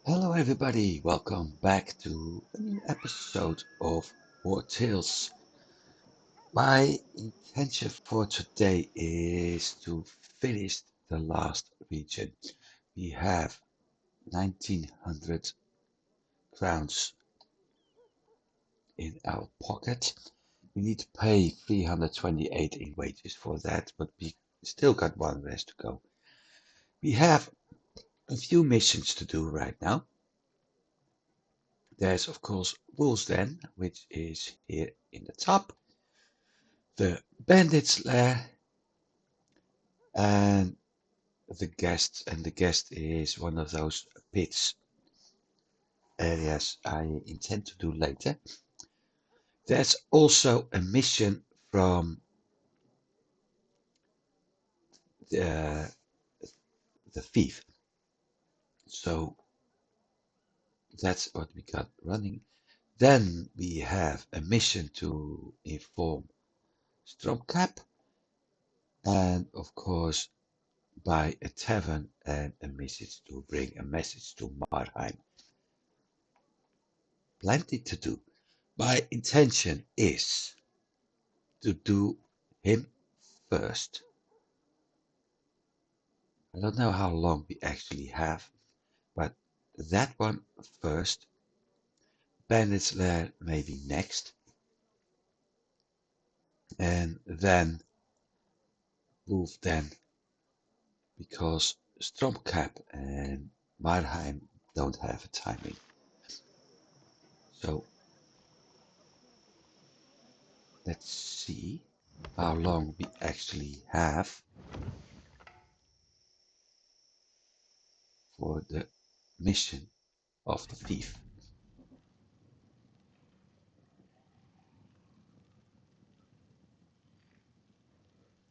Hello everybody, welcome back to a new episode of Wartales. My intention for today is to finish the last region. We have 1900 crowns in our pocket. We need to pay 328 in wages for that, but we still got one rest to go. We have a few missions to do right now. There's of course Wolves Den, which is here in the top. The bandits lair and the guest is one of those pits areas I intend to do later. There's also a mission from the, the thief. So that's what we got running. Then we have a mission to inform Stromkap and of course by a tavern and a message to bring a message to Marheim. Plenty to do. My intention is to do him first. I don't know how long we actually have, but that one first. Bandits lair maybe next, and then move then because Stromkap and Marheim don't have a timing. So let's see how long we actually have for the mission of the thief.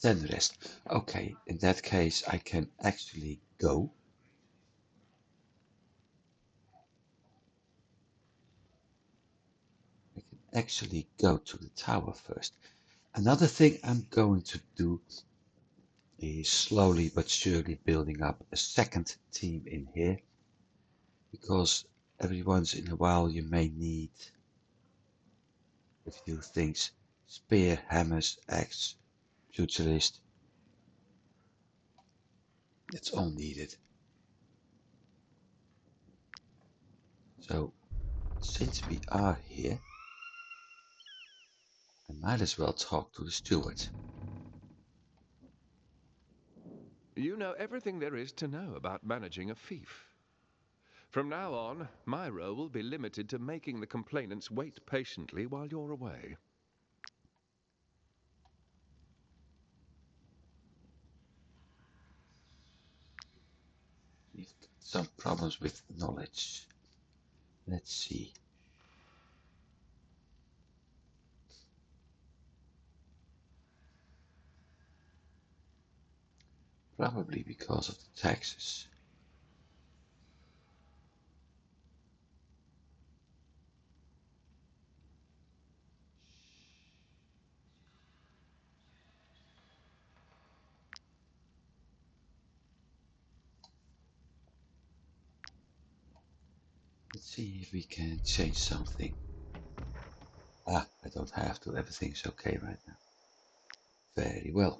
Then rest. Okay, in that case I can actually go. I can actually go to the tower first. Another thing I'm going to do is slowly but surely building up a second team in here, because every once in a while you may need a few things. Spear, hammers, axe, futurist. It's all needed. So since we are here, I might as well talk to the steward. You know everything there is to know about managing a fief. From now on, my role will be limited to making the complainants wait patiently while you're away. We've got some problems with knowledge. Let's see. Probably because of the taxes. Let's see if we can change something. Ah, I don't have to. Everything's okay right now. Very well.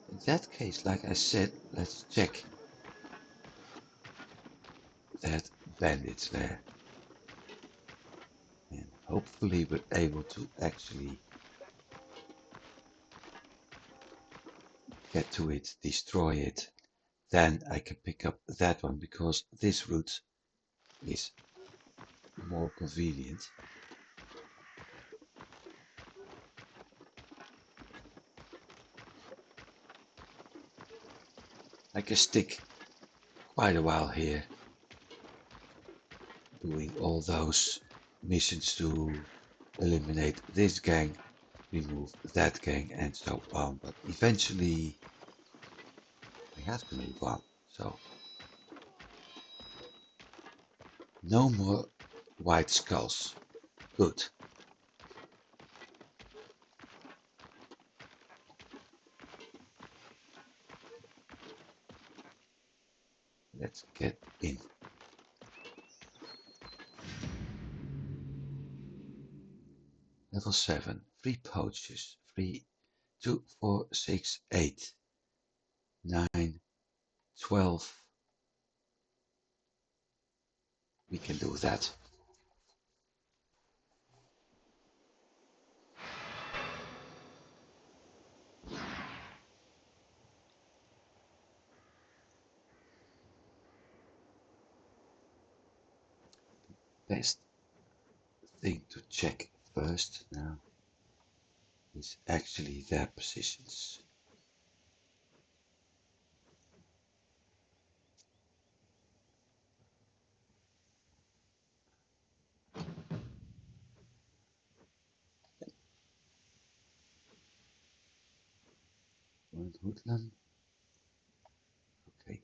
In that case, like I said, let's check that bandits there. And hopefully we're able to actually get to it, destroy it. Then I can pick up that one because this route is more convenient. I can stick quite a while here doing all those missions to eliminate this gang, remove that gang, and so on. But eventually I have to move on. So no more white skulls. Good. Let's get in. Level 7. 3 pouches. 3, 2, 4, 6, 8, 9, 12. We can do that. Best thing to check first now is actually their positions. Woodland. Okay.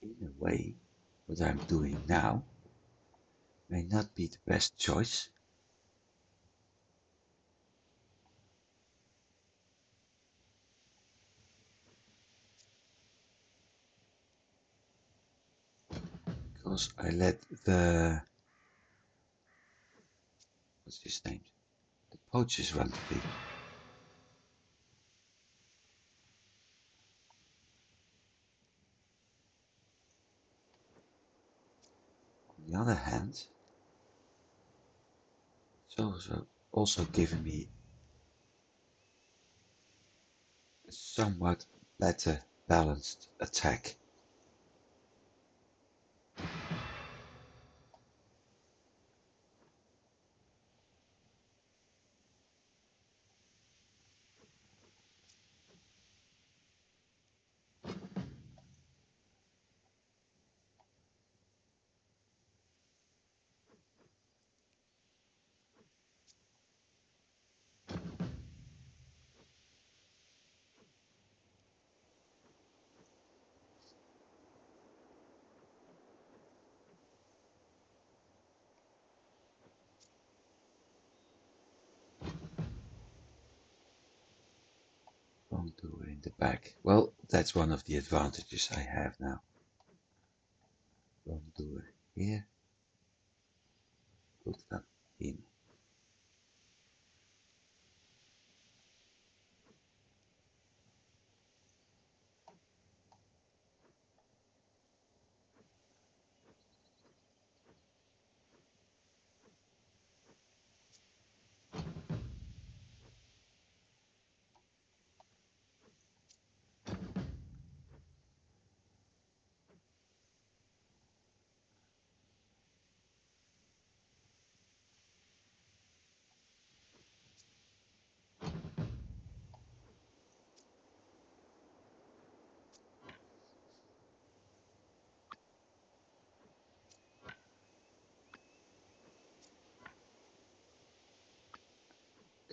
In a way, what I'm doing now may not be the best choice. Because I let what's his name? The poachers run free. On the other hand, it's also giving me a somewhat better balanced attack. Wrongdoer in the back. Well, that's one of the advantages I have now. Wrongdoer here. Good one. In.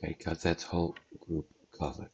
Okay, got that whole group covered.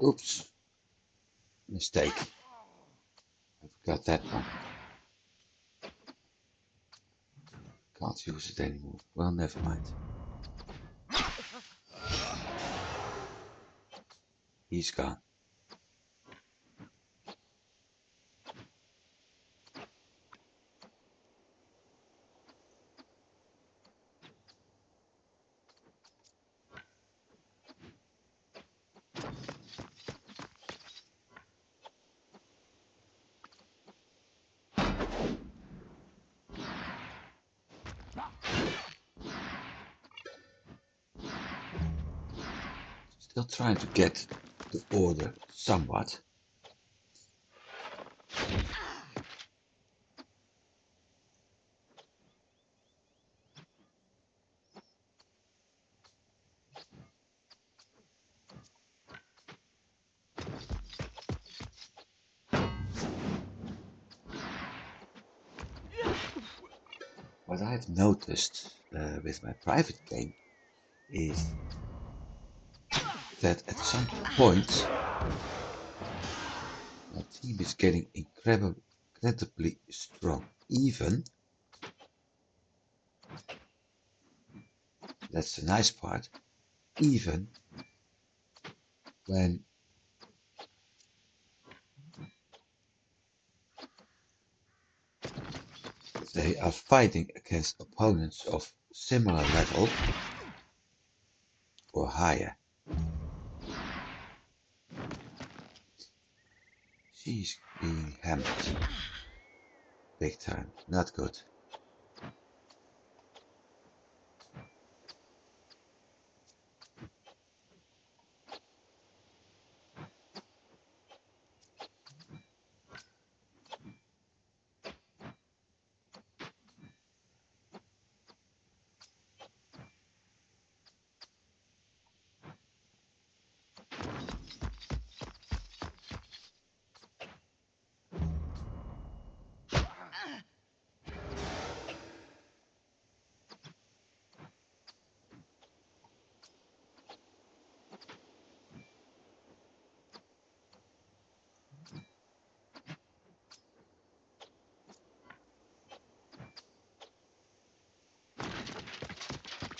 Oops, mistake. I forgot that one. Can't use it anymore. Well, never mind. He's gone. Still trying to get the order somewhat. What I've noticed with my private game is that at some point my team is getting incredibly strong. Even, that's the nice part, even when they are fighting against opponents of similar level or higher. She's being hammered. Big time. Not good.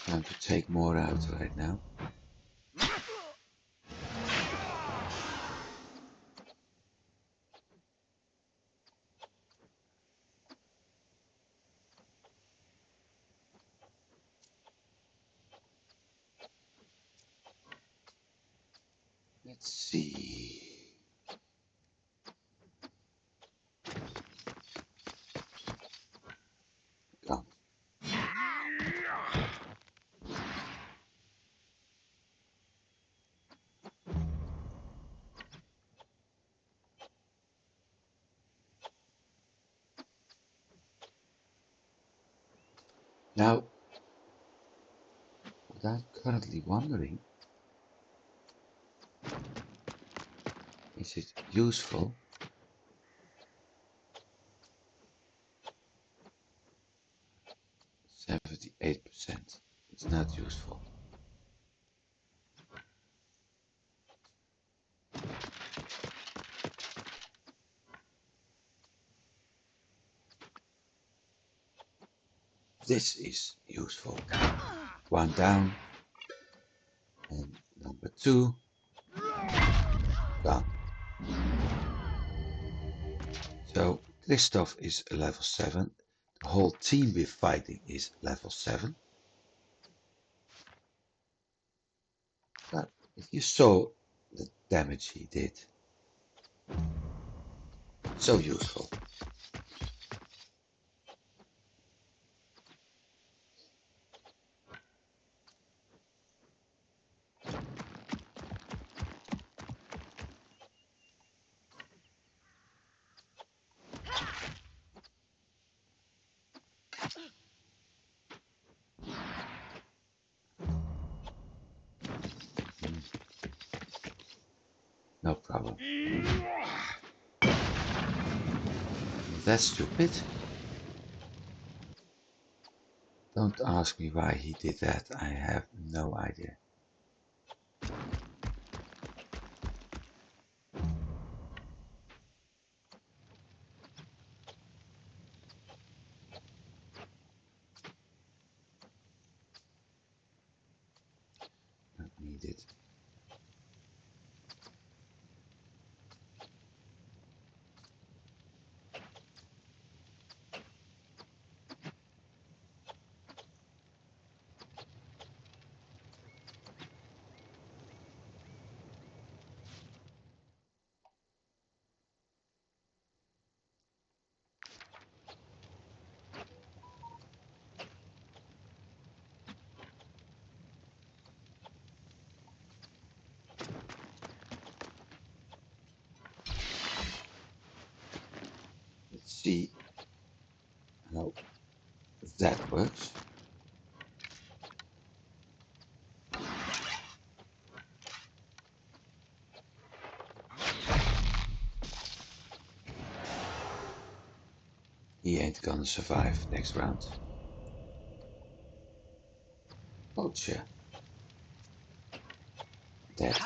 Time to take more out right now. Let's see. Gone. Now, what I'm currently wondering, is it useful? 78%. It's not useful. This is useful. One down. And number two. Gone. So Christoph is level 7. The whole team we're fighting is level 7. But if you saw the damage he did, so useful. No problem. That's stupid. Don't ask me why he did that. I have no idea. see how that works. He ain't gonna survive next round. Poacher. Dead.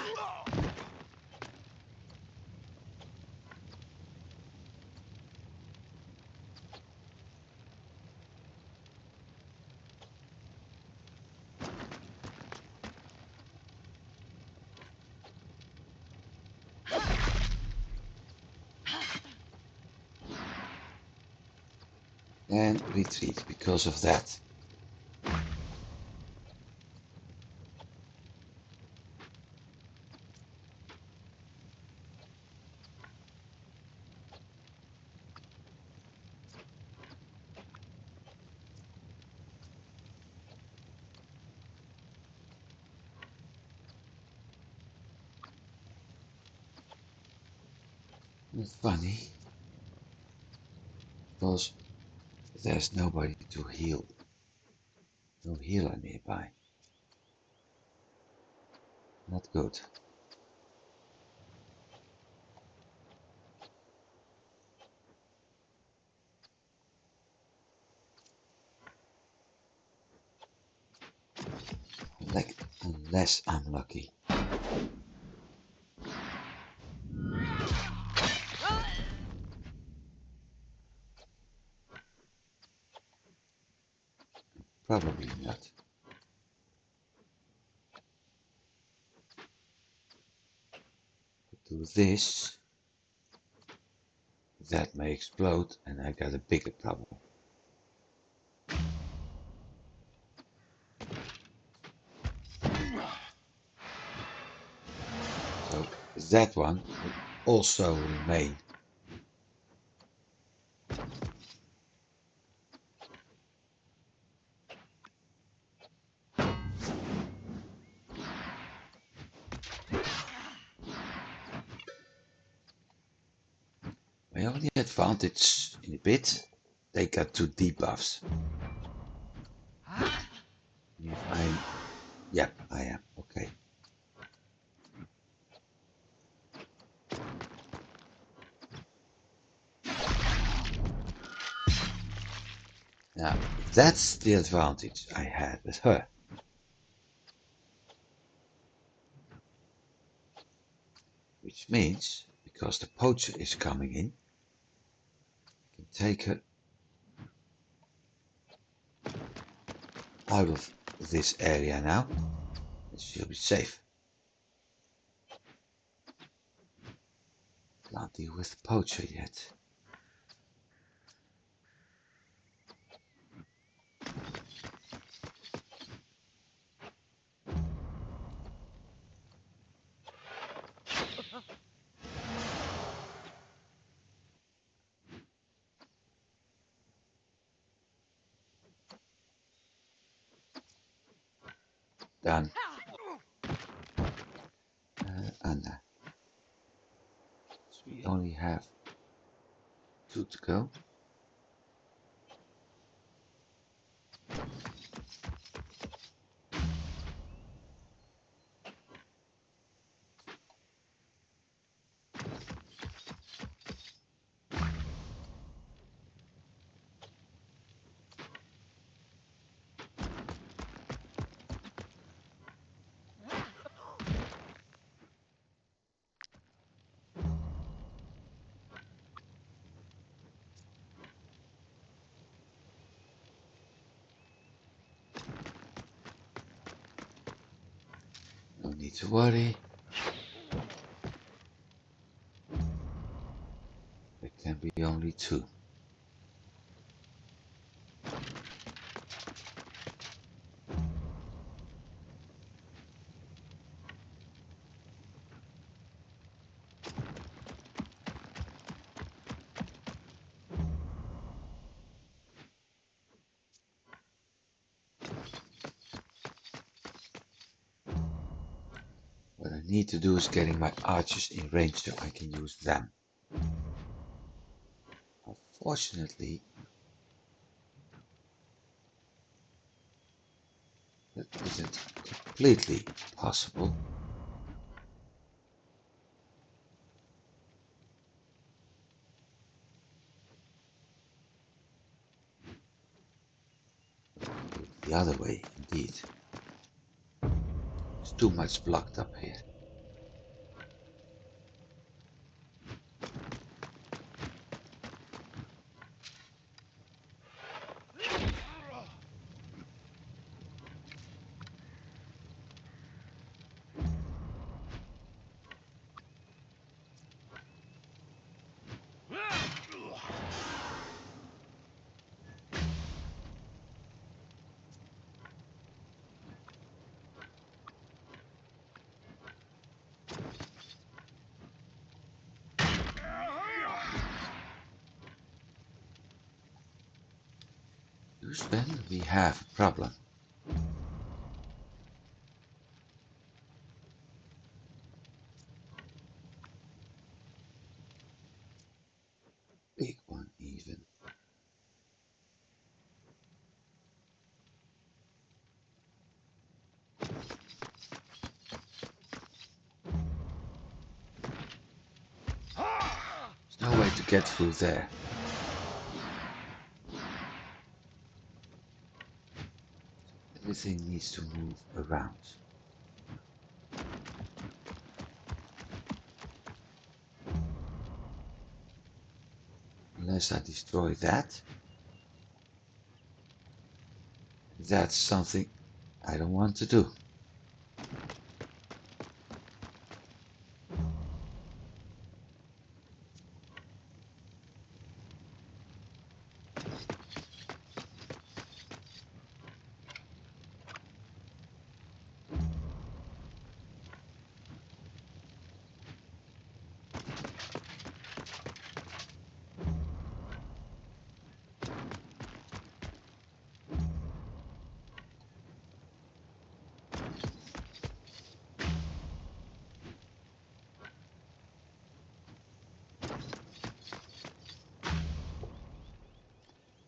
And retreat because of that. It's funny because there's nobody to heal. No healer nearby. Not good. Unless I'm lucky. Probably not. Do this. That may explode and I got a bigger problem. So that one will also remain. My only advantage in a bit, they got 2 debuffs. If I'm, yep, I am, okay. Now, that's the advantage I had with her. Which means, because the poacher is coming in, I can take her out of this area now, and she'll be safe. Can't deal with the poacher yet. Done. Anna. So we only have 2 to go. No need to worry. There can be only 2. What I need to do is getting my archers in range so I can use them. Unfortunately, that isn't completely possible. The other way, indeed. There's too much blocked up here. Then we have a problem. Big one even. There's no way to get through there. Everything needs to move around. Unless I destroy that. That's something I don't want to do.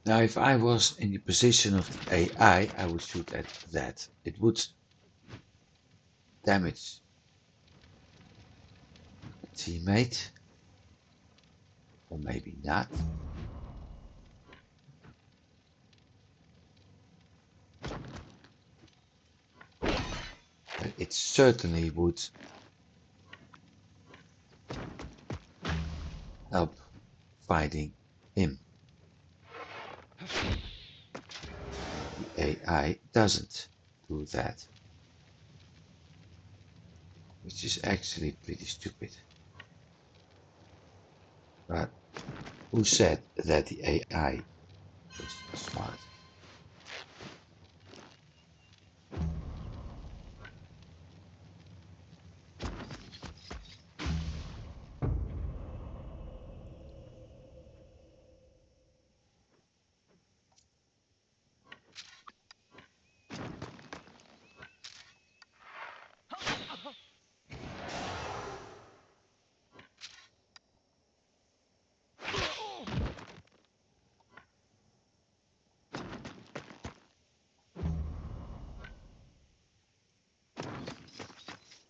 Now, if I was in the position of the AI, I would shoot at that. It would damage a teammate, or maybe not. But it certainly would help fighting him. The AI doesn't do that, which is actually pretty stupid. But who said that the AI was smart?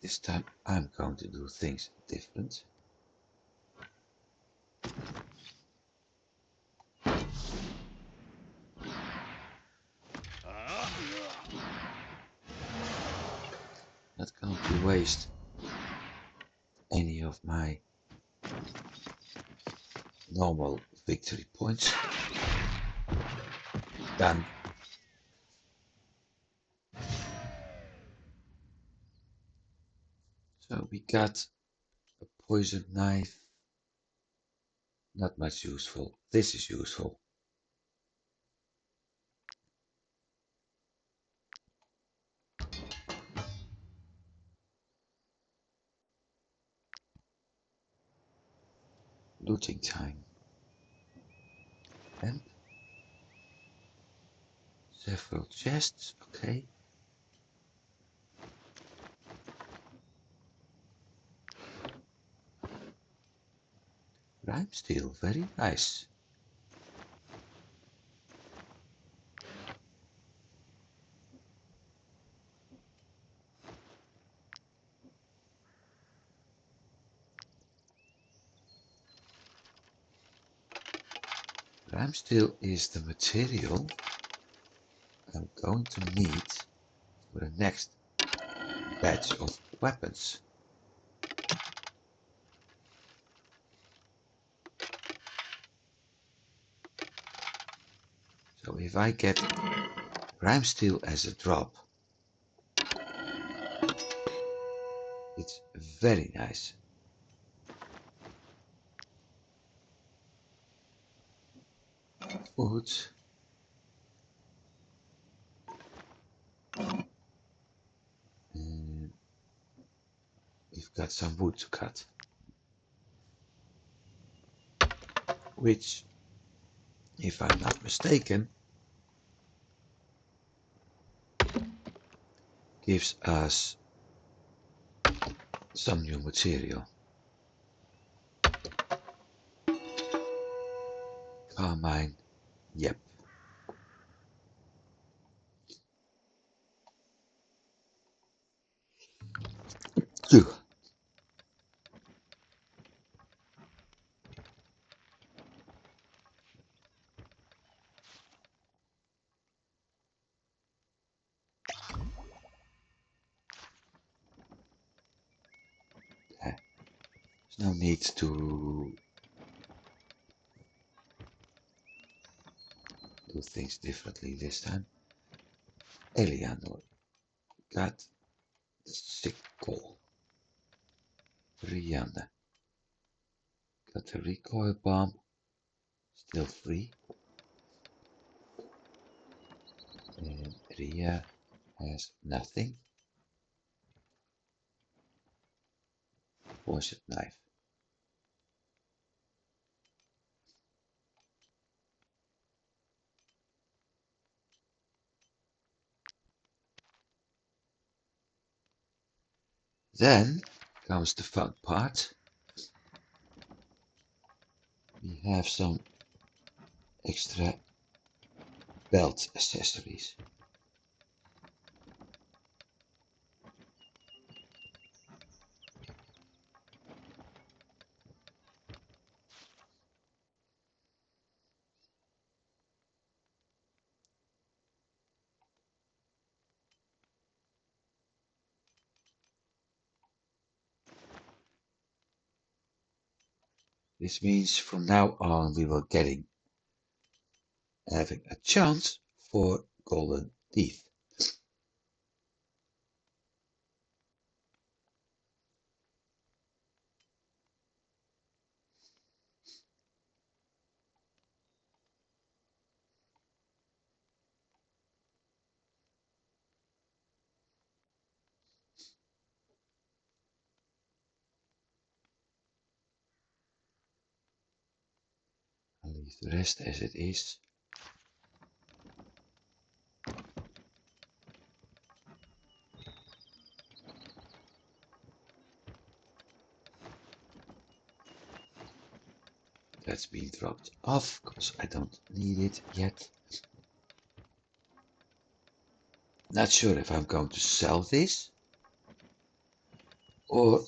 This time I'm going to do things different. Not going to waste any of my normal victory points. Done. So we got a poison knife. Not much useful. This is useful. Looting time. And several chests. Okay. Rhyme steel. Very nice. Rhyme steel is the material I'm going to need for the next batch of weapons. So if I get rhyme steel as a drop, it's very nice. Food. And we've got some wood to cut, which, if I'm not mistaken, gives us some new material. Carmine, yep. Phew. There's no need to do things differently this time. Eleanor got the sickle. Rihanna got the recoil bomb, still free. And Ria has nothing. Poison knife. Then comes the fun part. We have some extra belt accessories. This means from now on we will having a chance for golden teeth. I'll leave the rest as it is. That's been dropped off because I don't need it yet. Not sure if I'm going to sell this or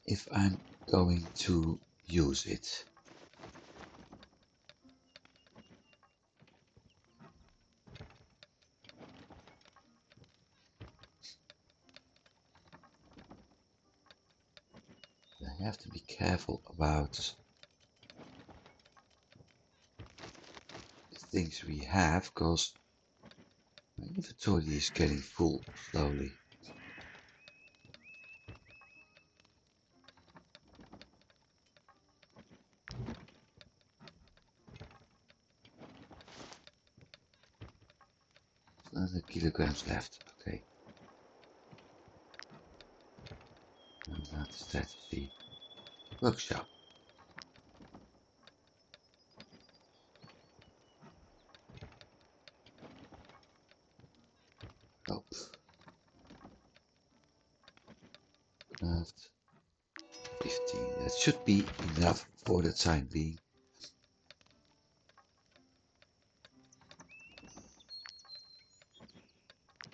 if I'm going to use it. I have to be careful about the things we have because my inventory is getting full slowly. There's 100 kilograms left. Okay. Not the strategy. Workshop. Nope. Craft 15. That should be enough for the time being.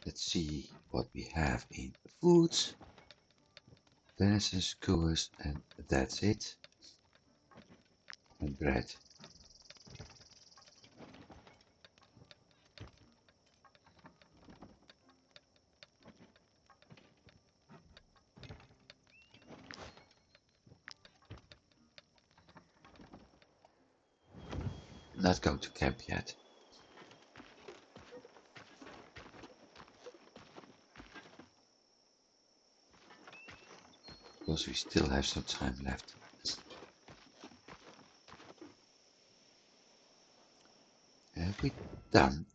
Let's see what we have in foods. Venison skewers, and that's it. And bread. not going to camp yet. Because we still have some time left. Have we done?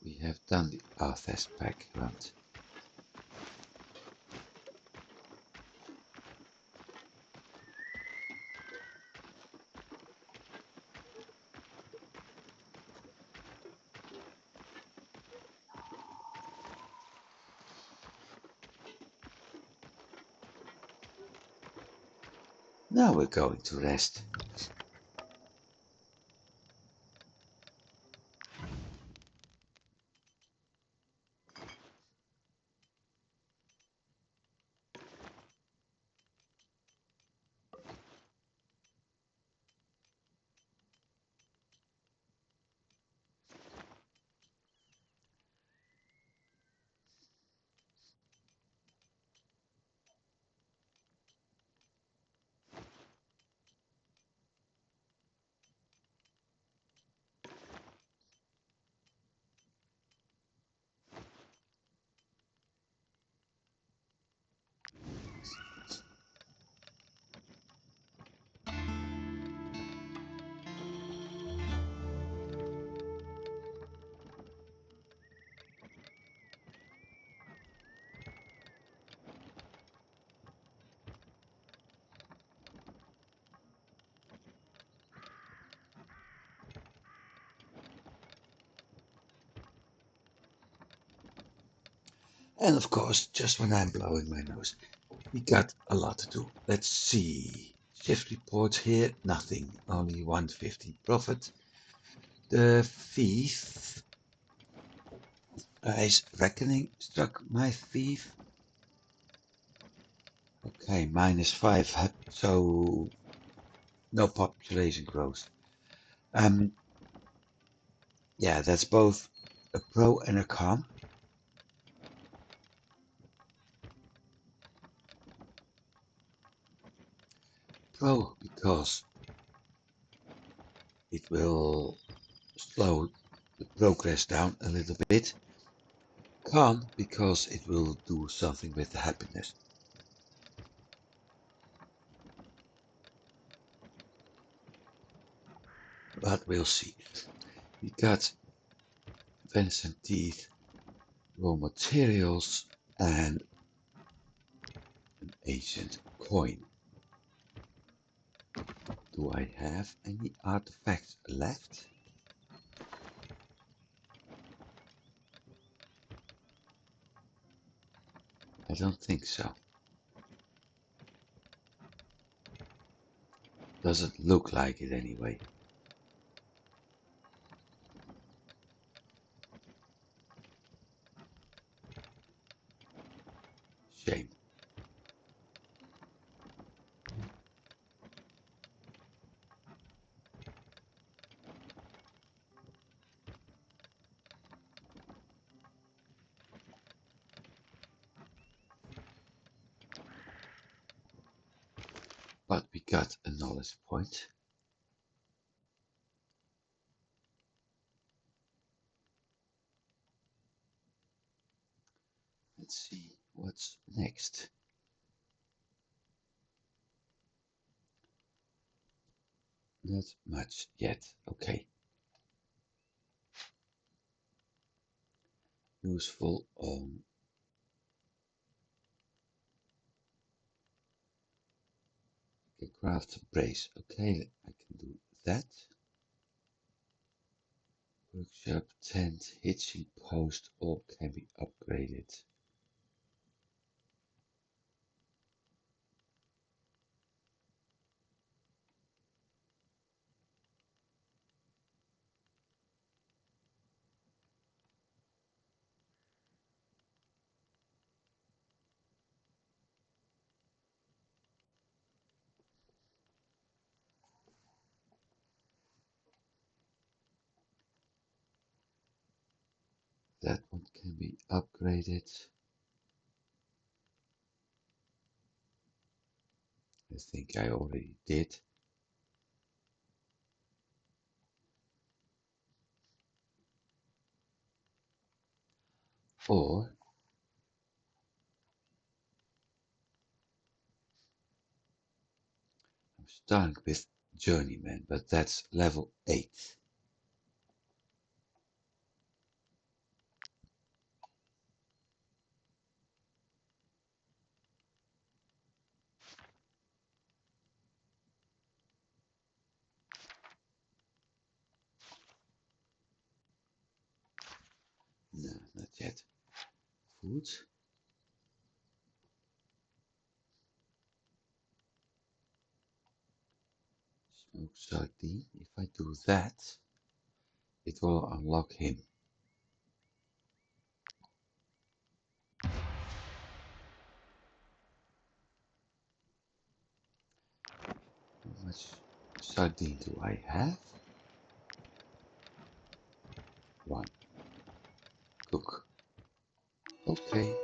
We have done the Arthes background. Now we're going to rest. And of course, just when I'm blowing my nose, we got a lot to do. Let's see. Shift report here, nothing. Only 115 profit. The thief is reckoning struck my thief. Okay, -5, so no population growth. Yeah, that's both a pro and a con. Pro because it will slow the progress down a little bit. Con because it will do something with the happiness. But we'll see. We got venison teeth, raw materials, and an ancient coin. Do I have any artifacts left? I don't think so. Doesn't look like it anyway. Shame. But we got a knowledge point. Let's see what's next. Not much yet. Okay. Useful on the craft brace. Okay, I can do that. Workshop, tent, hitching post, all can be upgraded. That one can be upgraded. I think I already did. Or I'm starting with Journeyman, but that's level 8. No, not yet. Food. Smoked sardine. If I do that, it will unlock him. How much sardine do I have? 1. Cook. Okay.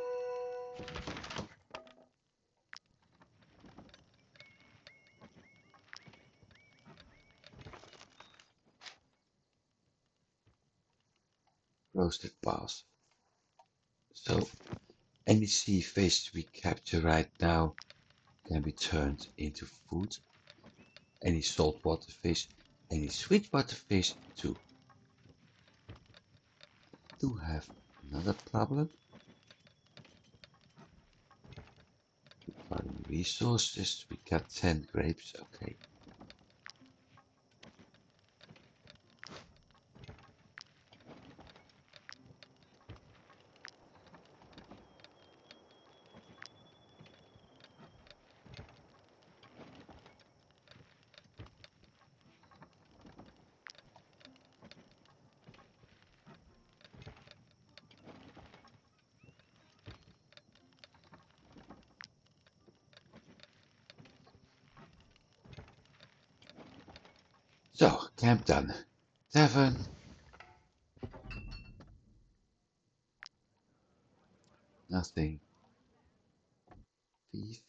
Roasted pals. So any sea fish we capture right now can be turned into food. Any saltwater fish, any sweetwater fish too. Do have another problem. Regarding resources, we got 10 grapes, okay. So, camp done. Tavern. Nothing. Thief.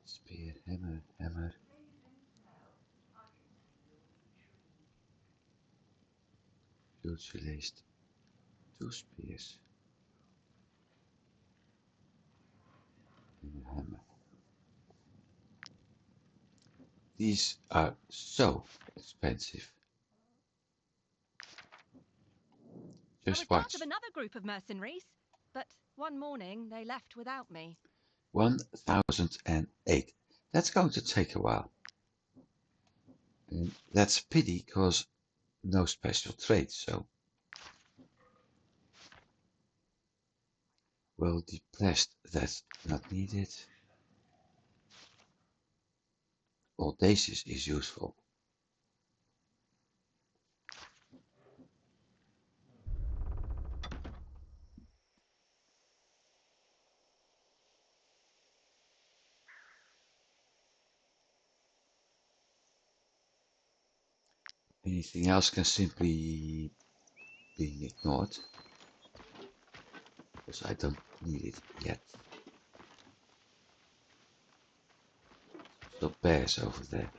Spear, hammer, hammer. Huge laced. 2 spears. And a hammer. These are so expensive. I was Just part of watch. another group of mercenaries, but one morning they left without me. 1008. That's going to take a while. And that's a pity, because no special traits, so. Well, depressed, that's not needed. Audacious is useful. Anything else can simply be ignored, because I don't need it yet. So bears over there.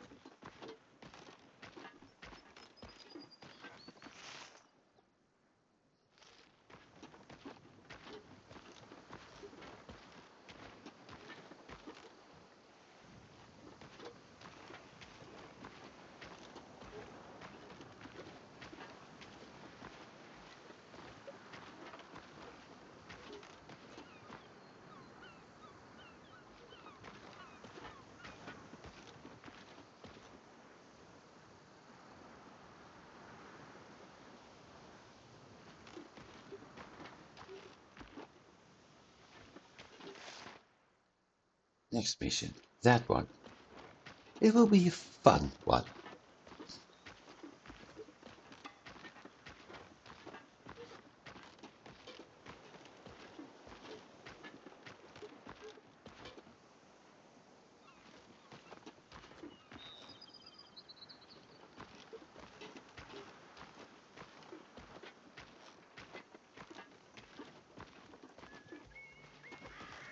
Next mission, that one. It will be a fun one.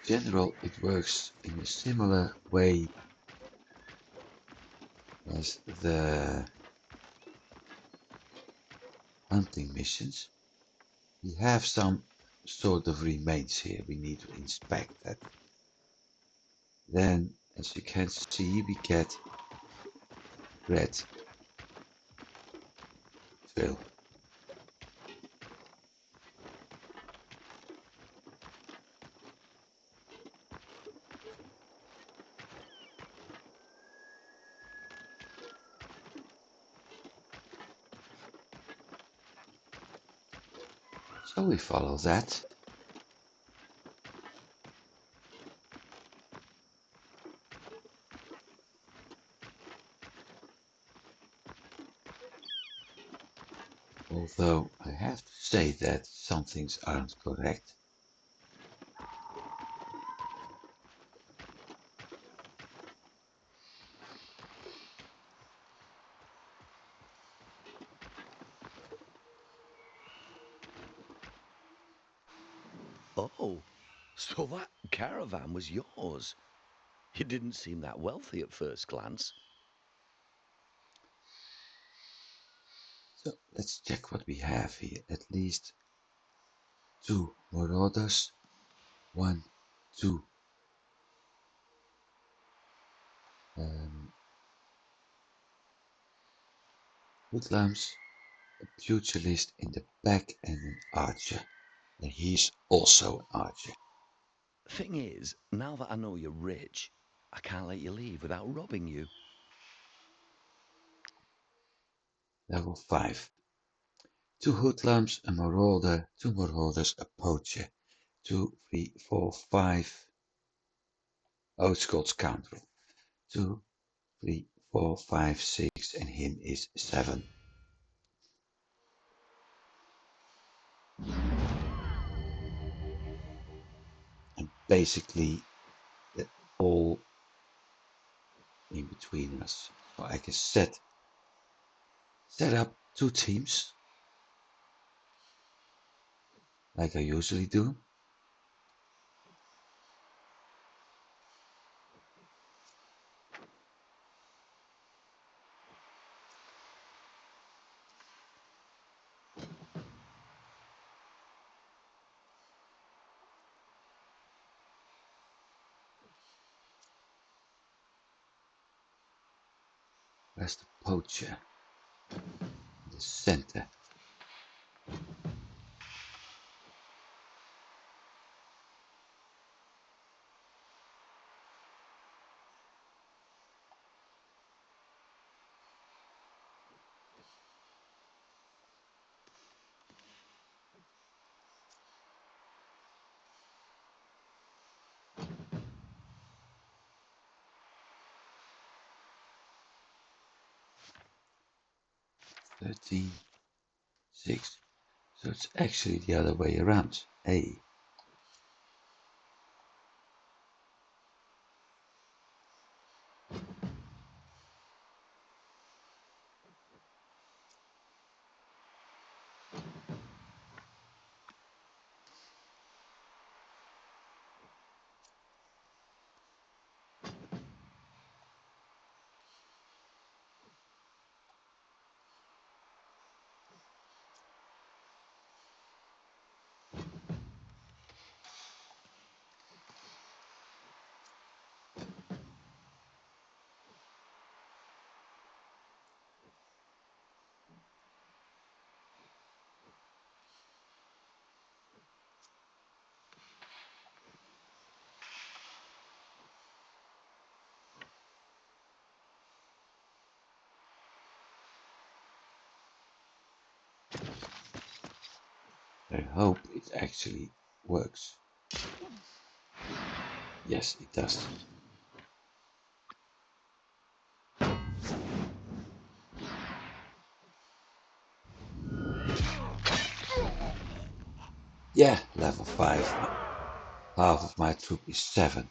general, it works in a similar way as the hunting missions. We have some sort of remains here. We need to inspect that. Then, as you can see, we get red trail. So we follow that. Although I have to say that some things aren't correct. Oh, so that caravan was yours. You didn't seem that wealthy at first glance. So let's check what we have here. At least 2 marauders, 1, 2 hoodlums, a pugilist in the back, and an archer. And he's also an archer. Thing is, now that I know you're rich, I can't let you leave without robbing you. Level 5. 2 hoodlums, a marauder, 2 marauders, a poacher. 2, 3, 4, 5. Oh, it's called scoundrel. 2, 3, 4, 5, 6, and him is 7. And basically, they're all in between us. So I can set up 2 teams, like I usually do. Where's the poacher? In the center. Thirteen, 6. So it's actually the other way around. A. I hope it actually works. Yes, it does. Yeah, level 5. Half of my troop is 7.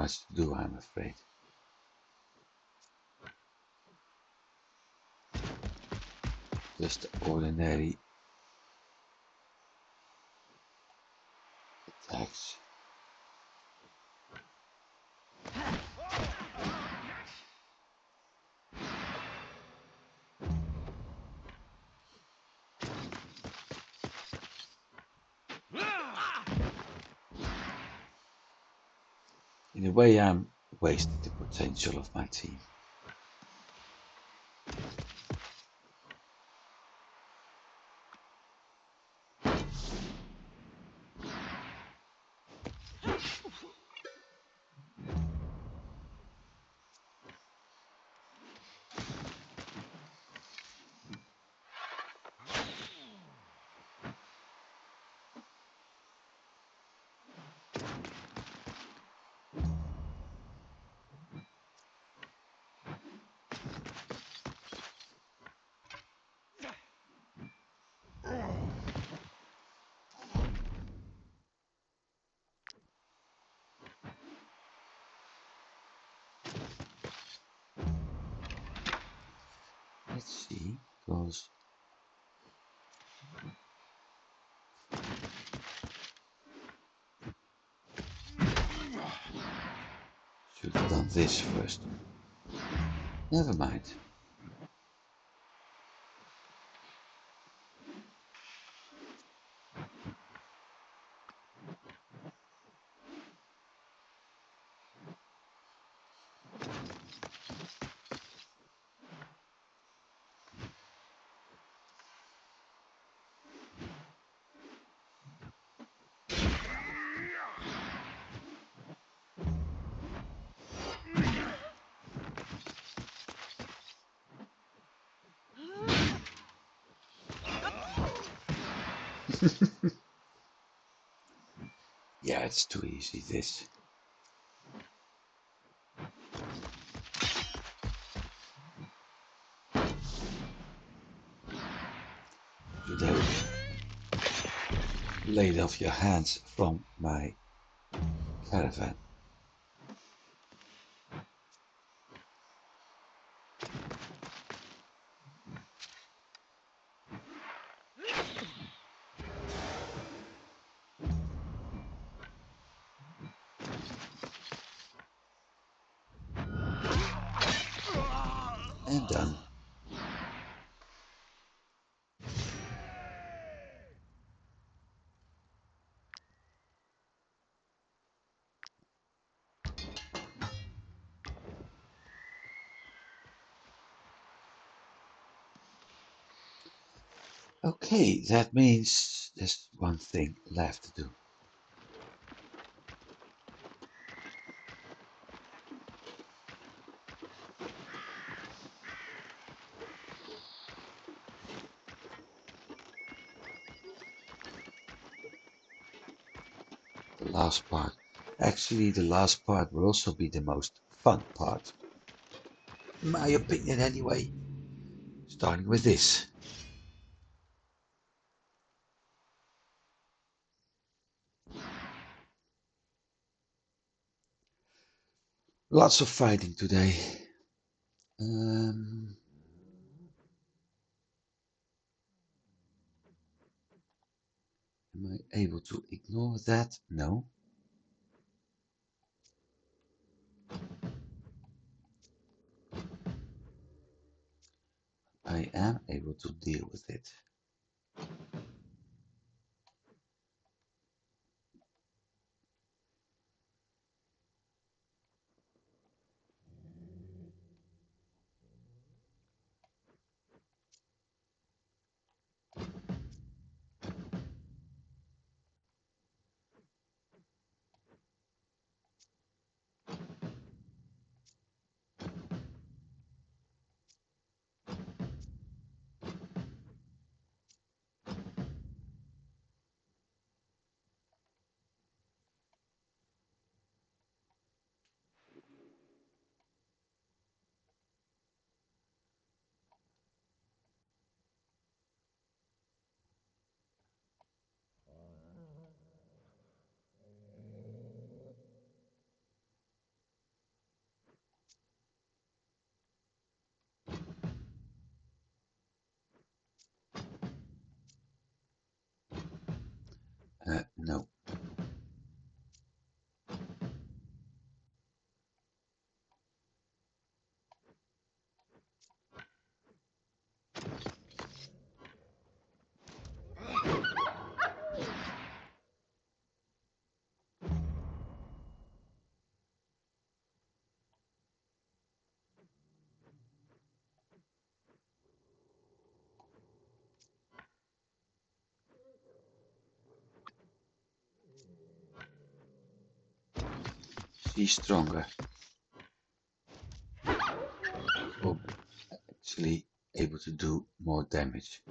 much to do, I'm afraid. Just ordinary attacks. In a way, I'm wasting the potential of my team. Let's see, because should have done this first. Never mind. Yeah, it's too easy, this. Should have laid off your hands from my caravan. And done. Okay, that means there's one thing left to do. The last part. Actually, the last part will also be the most fun part. In my opinion, anyway. Starting with this. Lots of fighting today. Am I able to ignore that? No. I am able to deal with it. be stronger. Or actually able to do more damage.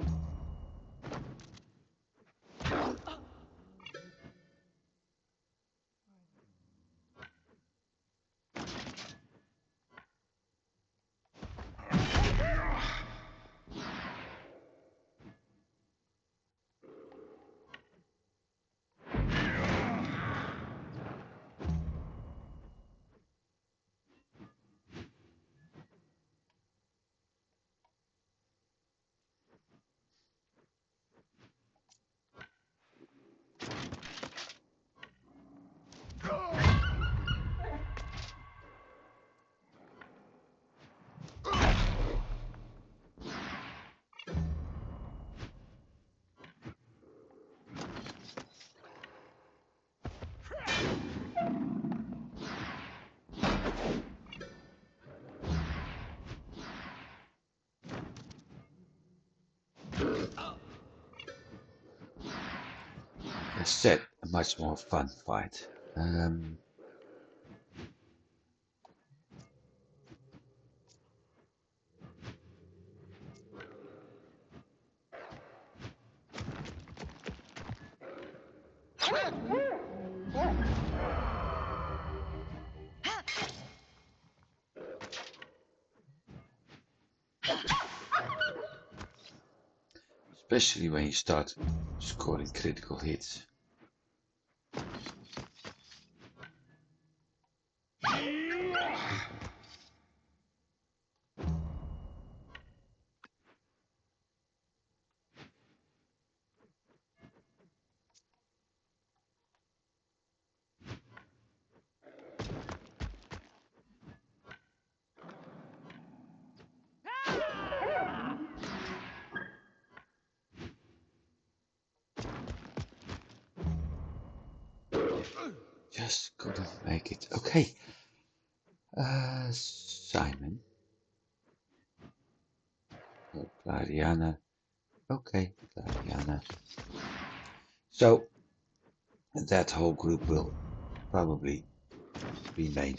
As said, a much more fun fight. Especially when you start scoring critical hits. Just couldn't make it. Okay. Simon. Oh, Clariana. Okay, Clariana. So that whole group will probably remain.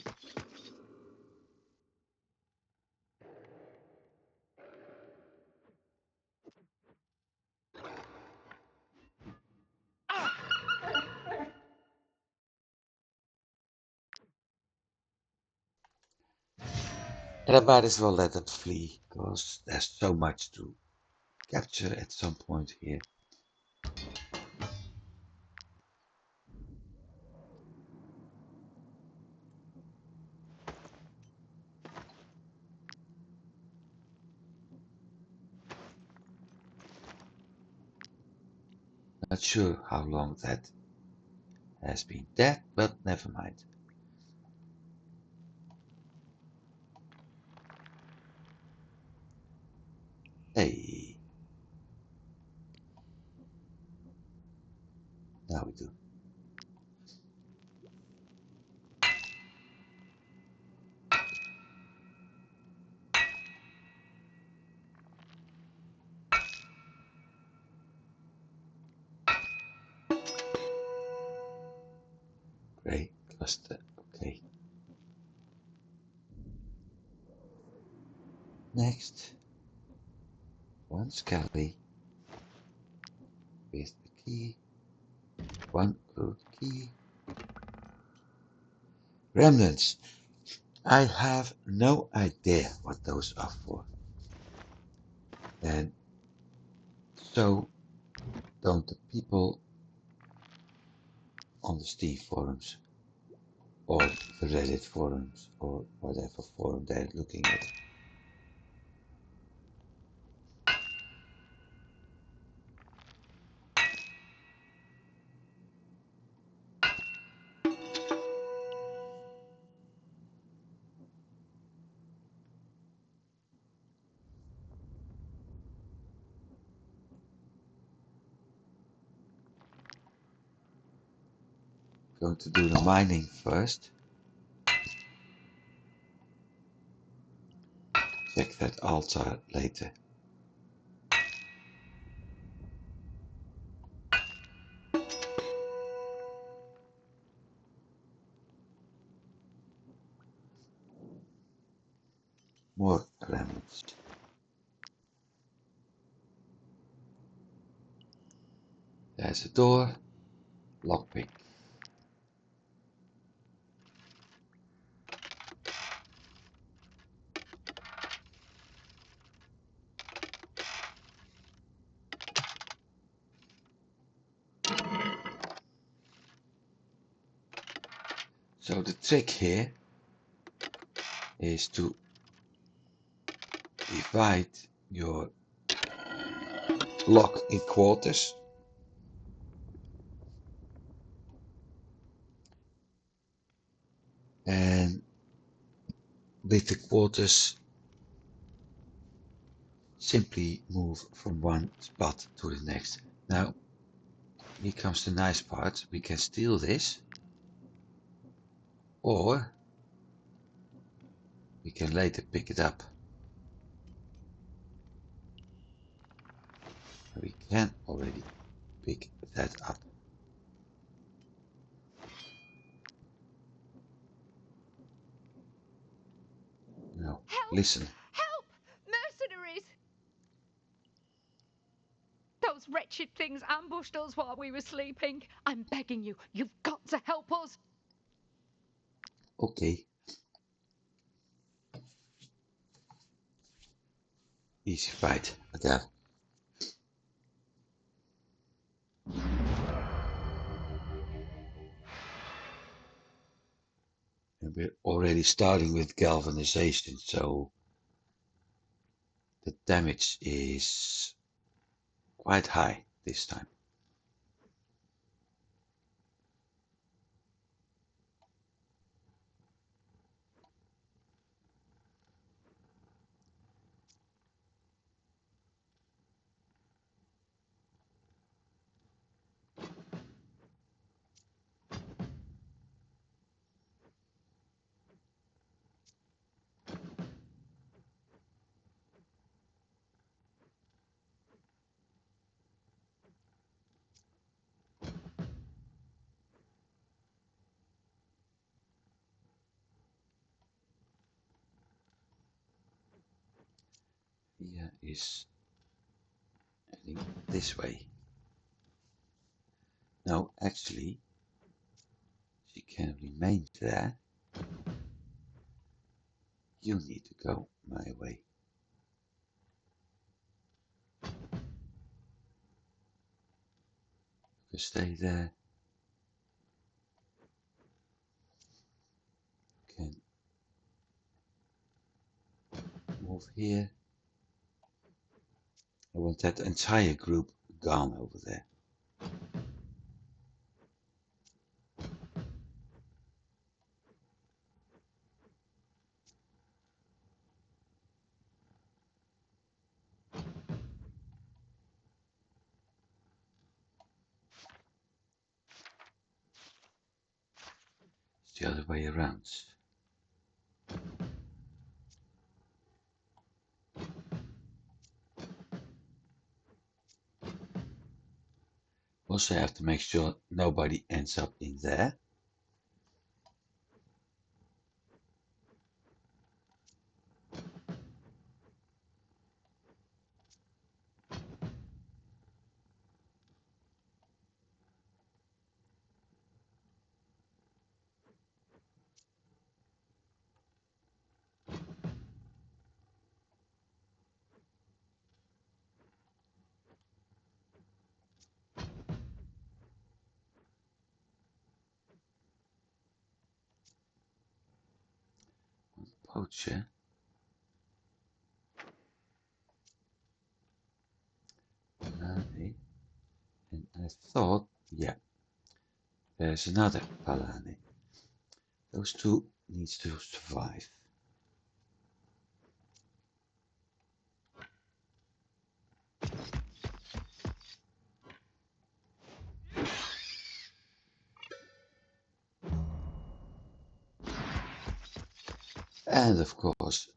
And I might as well let them flee, because there's so much to capture at some point here. Not sure how long that has been dead, but never mind. Hey. Now we do. Great cluster. Okay. Next. One Skelly with the key. One root key. Remnants. I have no idea what those are for. And so don't the people on the Steam forums or the Reddit forums or whatever forum they're looking at. Going to do the mining first. Check that altar later. More remnants. There's a door. Lockpick. So the trick here is to divide your lock in quarters. And with the quarters, simply move from one spot to the next. Now, here comes the nice part. We can steal this, or we can later pick it up. We can already pick that up. Now, Help! listen. Help! Mercenaries! Those wretched things ambushed us while we were sleeping. I'm begging you, you've got to help us. Okay. Easy fight again. And we're already starting with galvanization, so the damage is quite high this time. Here is heading this way. No, actually, she can remain there. You need to go my way. You stay there. You can move here. I want that entire group gone over there. It's the other way around. Also have to make sure nobody ends up in there. Poacher. Palane. And I thought, yeah, there's another Palane. Those two needs to survive. And of course,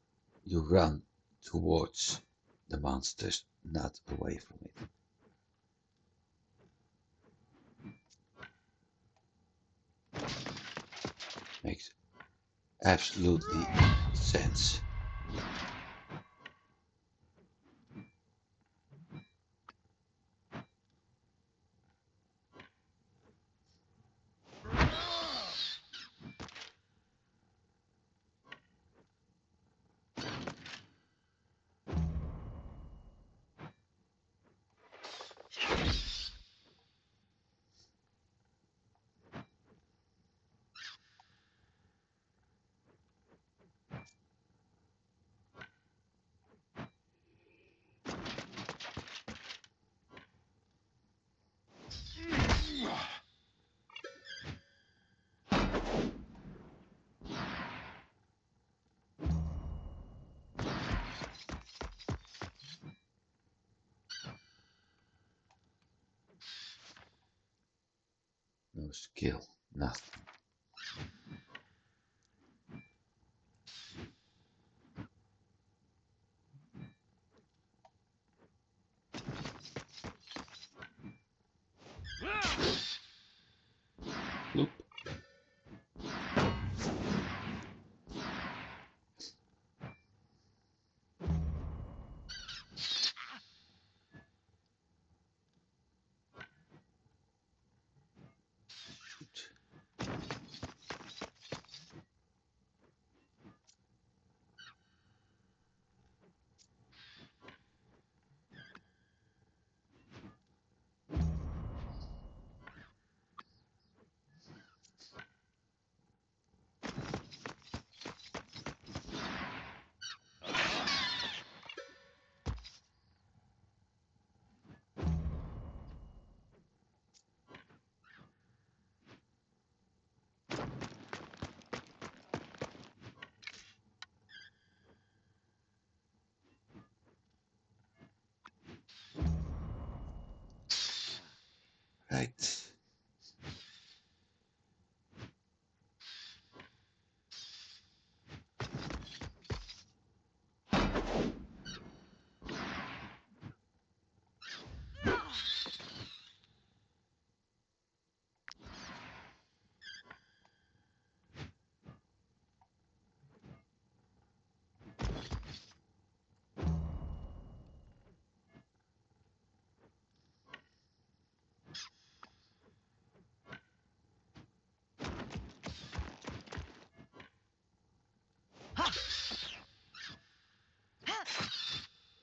you run towards the monsters, not away from it. Makes absolutely sense. No skill, nothing. Bloop. Right.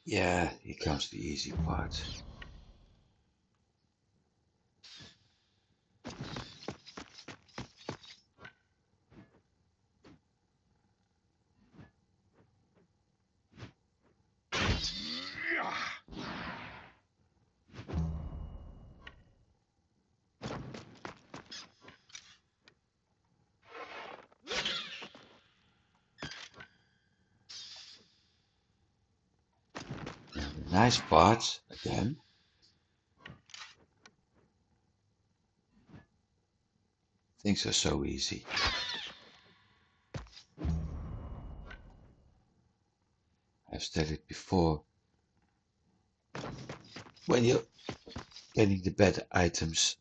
Yeah, here comes the easy part. And the nice part, again, things are so easy. I've said it before. When you're getting the better items,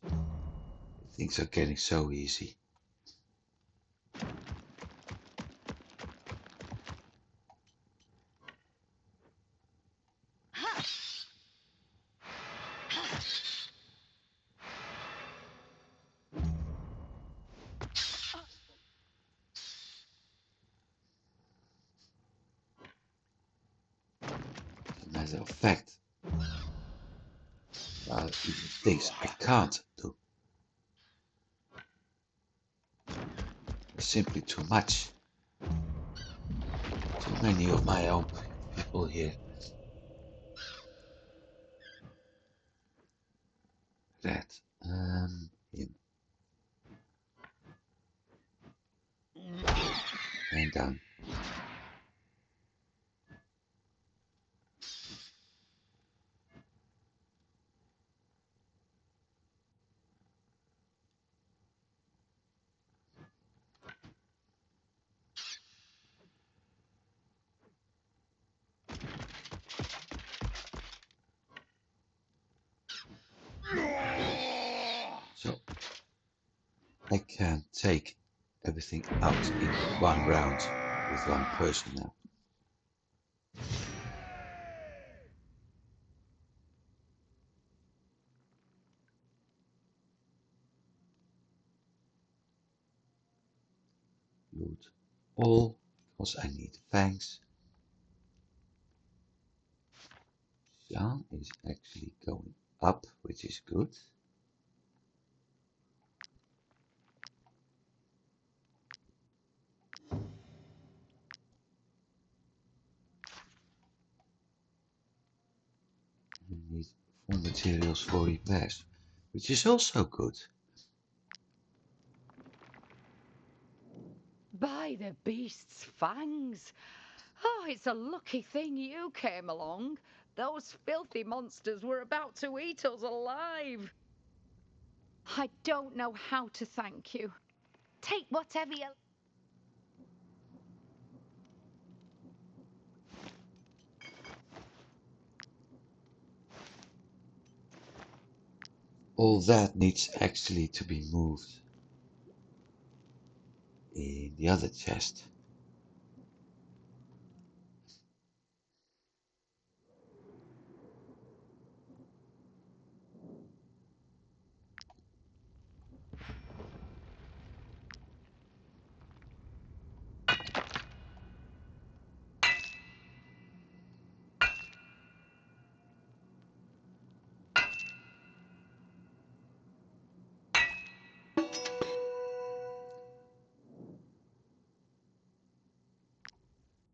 things are getting so easy. As a matter of fact, even things I can't do. There's simply too much. Too many of my own people here. That, him. And down. So I can take everything out in one round with one person now. Loot all, because I need fangs. Jean is actually going up, which is good. We need 4 materials for repairs, which is also good. By the beast's fangs! Oh, it's a lucky thing you came along. Those filthy monsters were about to eat us alive. I don't know how to thank you. Take whatever you... All that needs actually to be moved in the other chest.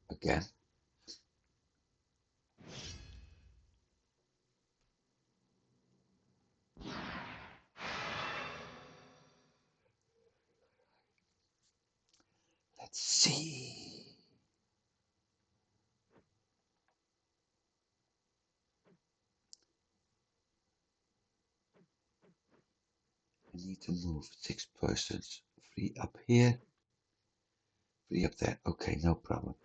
Again. Let's see. I need to move 6 persons. 3 up here, 3 up there. Okay, no problem.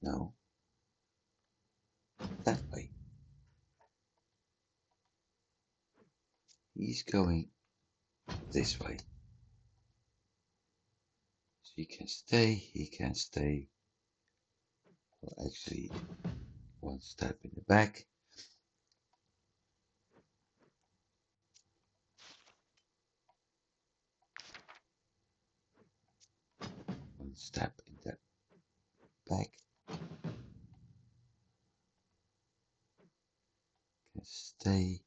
No, that way. He's going this way. So he can stay, he can stay. Well, actually, 1 step in the back. 1 step in the back. Can stay.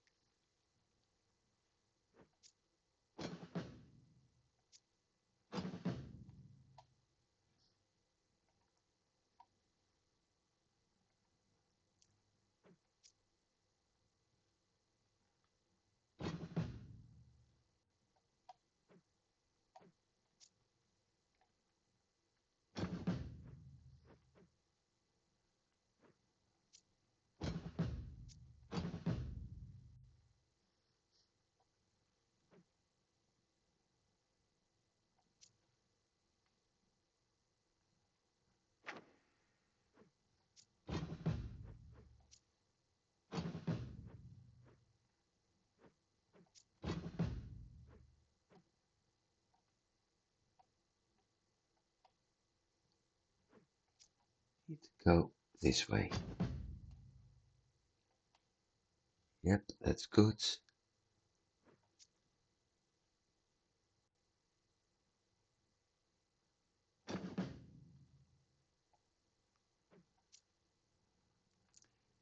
Need to go this way. Yep, that's good.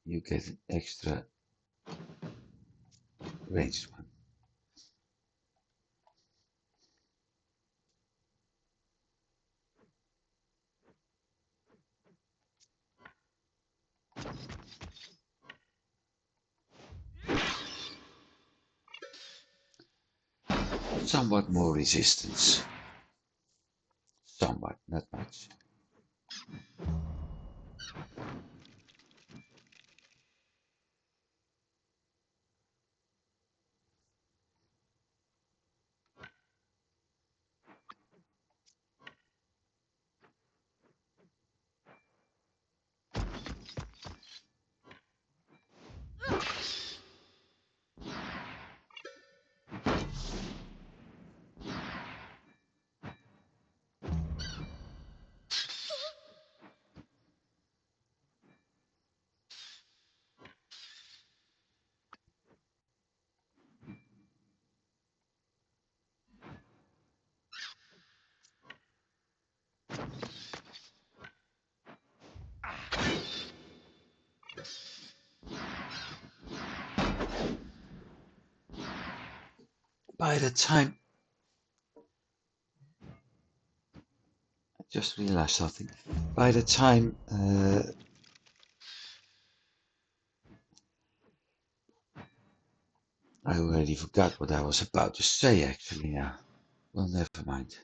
You get an extra ranged one. Somewhat more resistance. Somewhat, not much. By the time I just realized something. By the time I already forgot what I was about to say actually now. Well, never mind.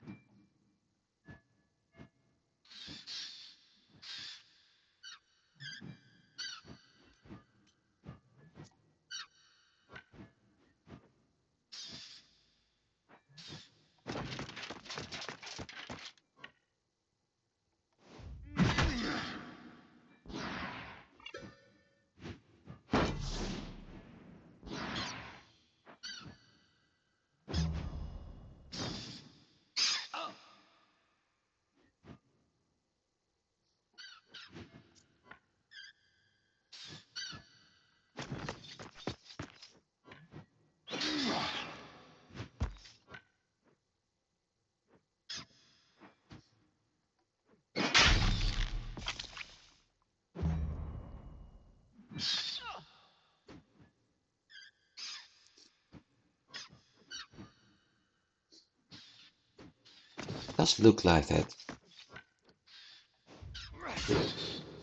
Does look like that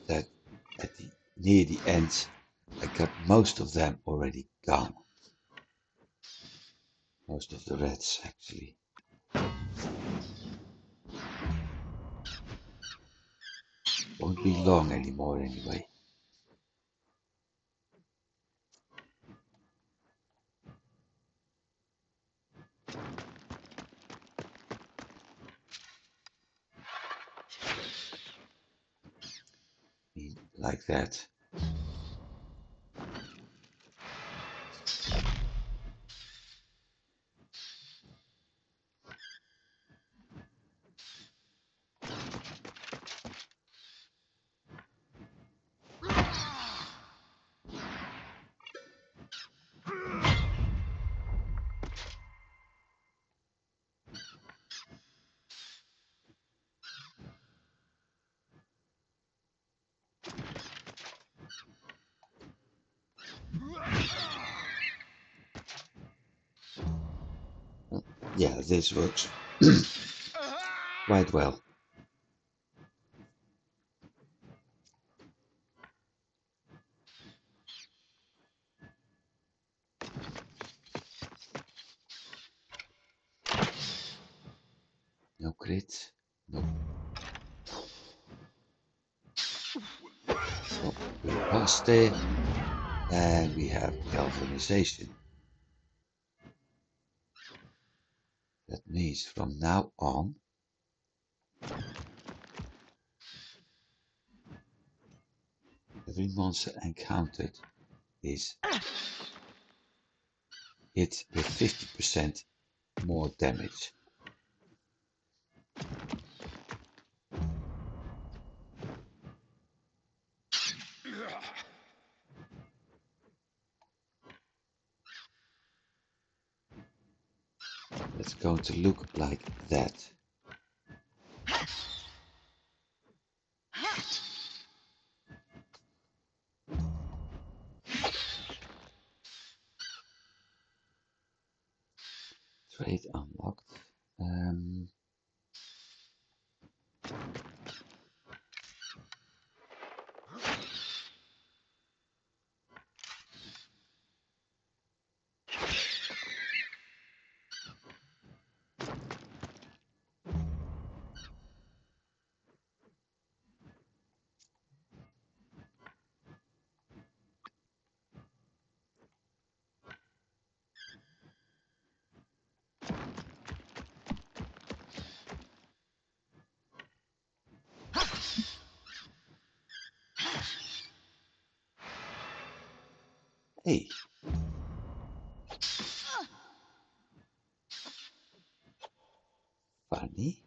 at the near the end I got most of them already gone. Most of the rats actually. Won't be long anymore anyway. Like that. Yeah, this works quite well. No crit. No. Oh, we passed there. And we have galvanization. That means from now on, every monster encountered is hit with 50% more damage. It's going to look like that. Trade unlocked. Hey. Funny.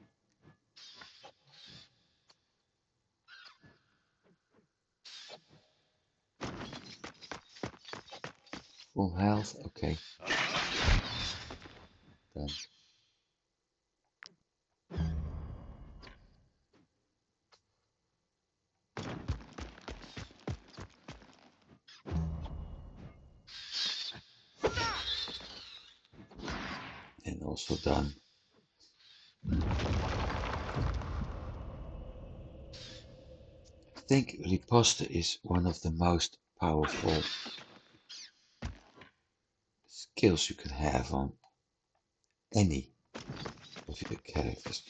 Full health. Okay. Done. And also done. I think riposte is one of the most powerful skills you can have on any of your characters.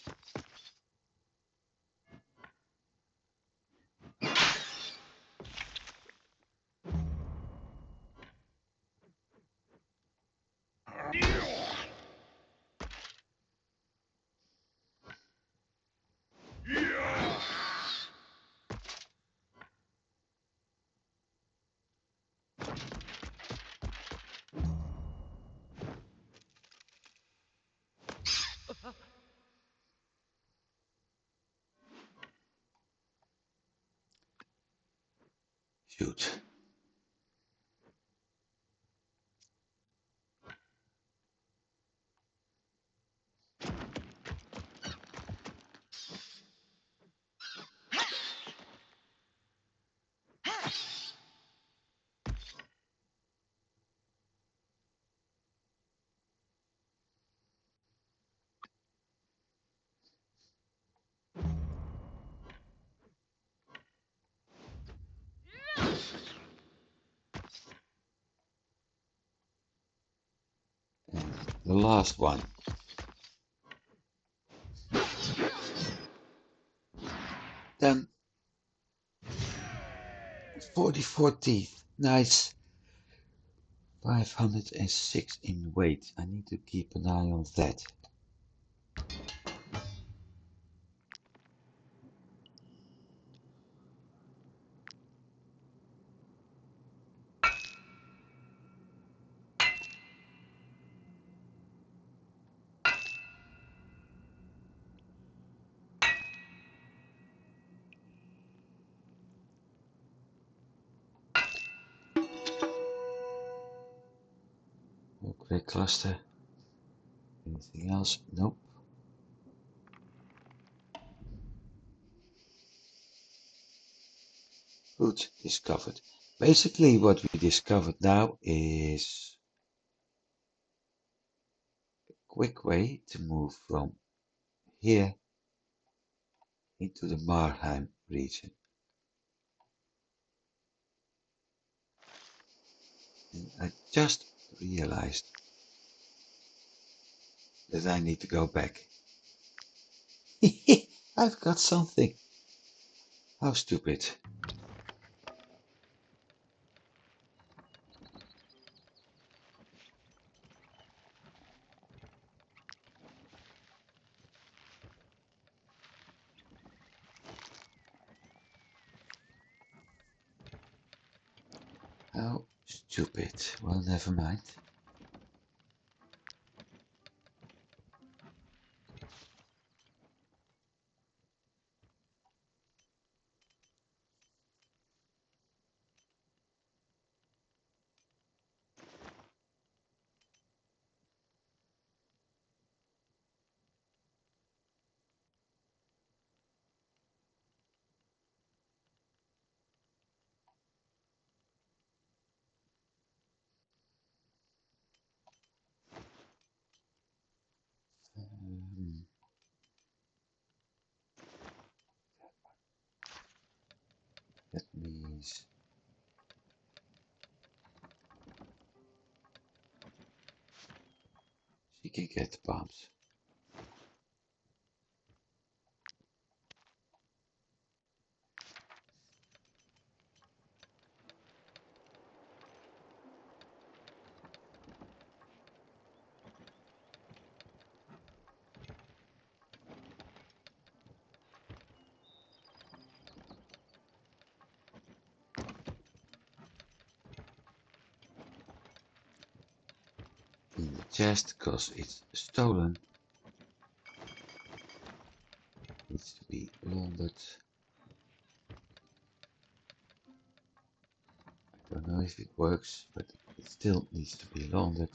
Shoot. And the last one. Then 44 teeth. Nice. 506 in weight. I need to keep an eye on that. Okay, cluster. Anything else? Nope. Good, discovered. Basically, what we discovered now is a quick way to move from here into the Marheim region. And I just realized that I need to go back. I've got something. How stupid. How stupid. Well, never mind. Um, that means she can get the bombs. In the chest, because it's stolen, needs to be laundered. I don't know if it works, but it still needs to be laundered.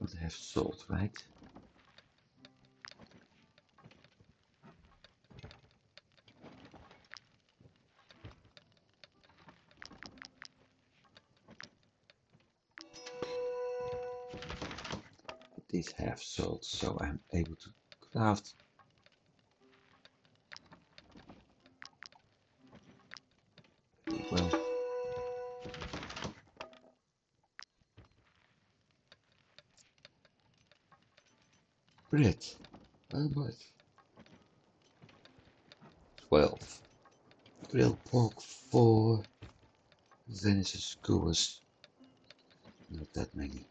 Don't have salt, right? these have salt, so I'm able to craft very well. Bread. How much? 12. Grilled pork 4. Venison skewers. Not that many.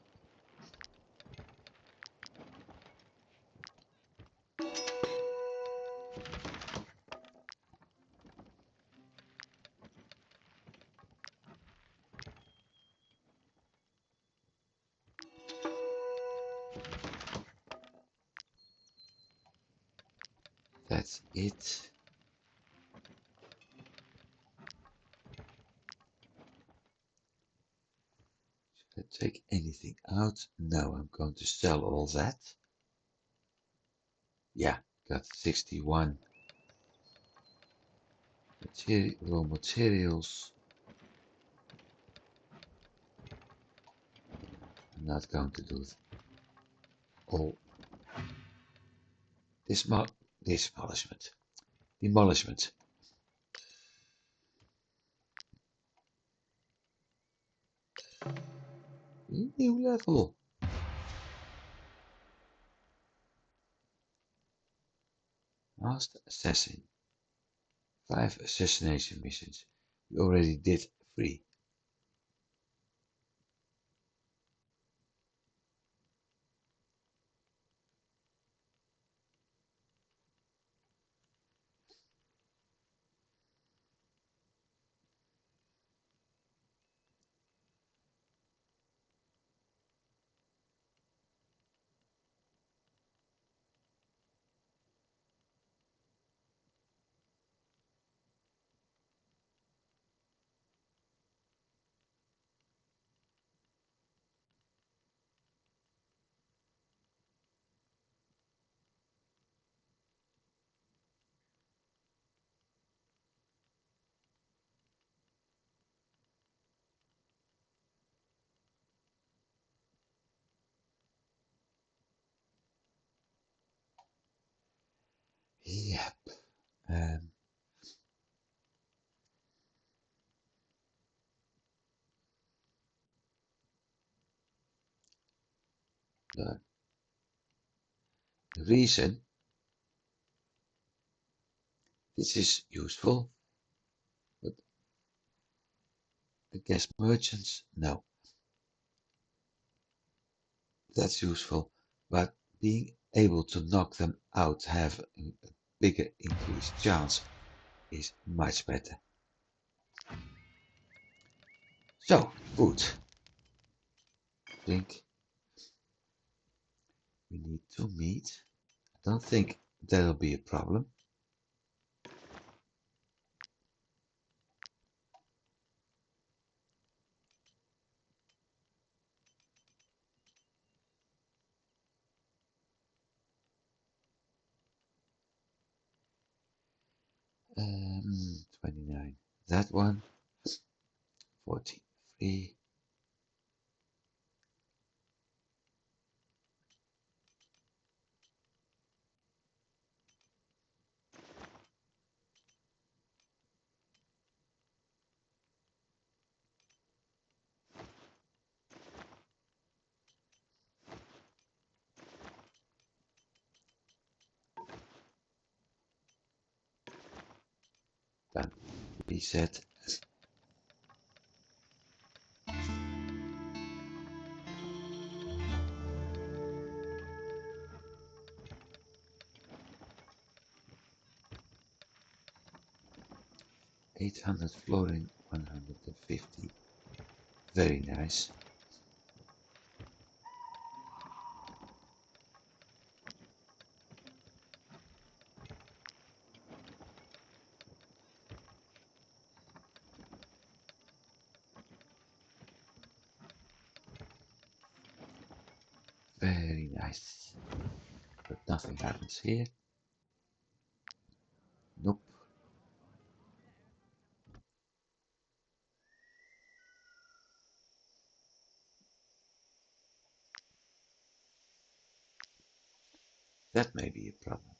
That's it. Should I take anything out? No, I'm going to sell all that. Yeah, got 61 raw materials. I'm not going to do all demolishment. Demolishment. New level. Master Assassin. 5 assassination missions. We already did 3. Yep. The reason this is useful, but I guess merchants, no, that's useful, but being able to knock them out, have a bigger increased chance, is much better. So, food, drink. We need 2 meat. I don't think that'll be a problem. Um, 29. That one. 43. Done. Reset. 800 flooring, 150. Very nice. Very nice. But nothing happens here. Nope. That may be a problem.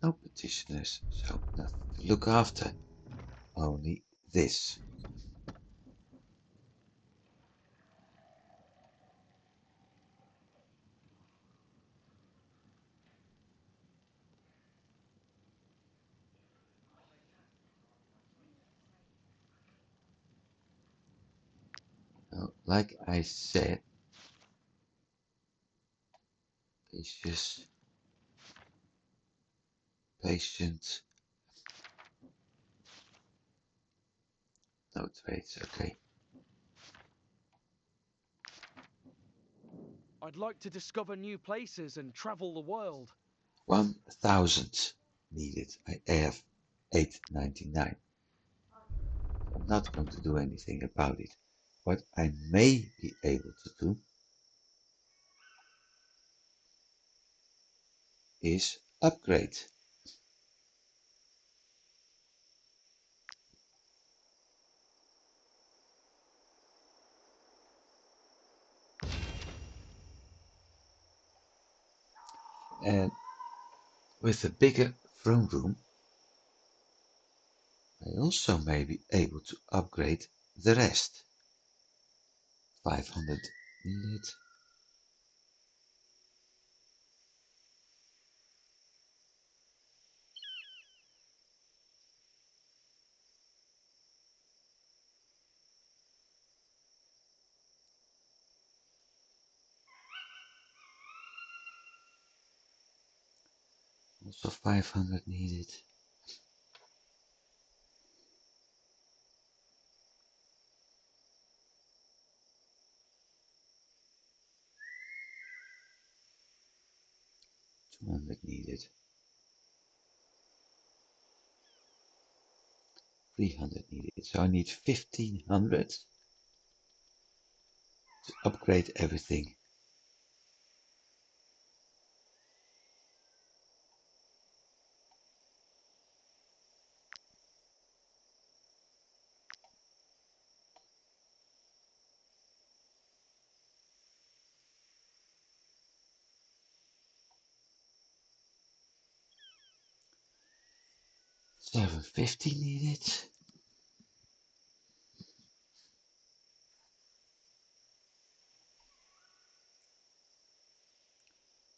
No petitioners, so nothing to look after. Only this. Well, like I said, it's just patient. No trades, okay. I'd like to discover new places and travel the world. 1,000 needed. I have 899. I'm not going to do anything about it. What I may be able to do is upgrade. And with a bigger throne room, I also may be able to upgrade the rest. 500 needed. Also 500 needed. $200 needed. 300 needed. So I need 1,500 to upgrade everything. $750 needed.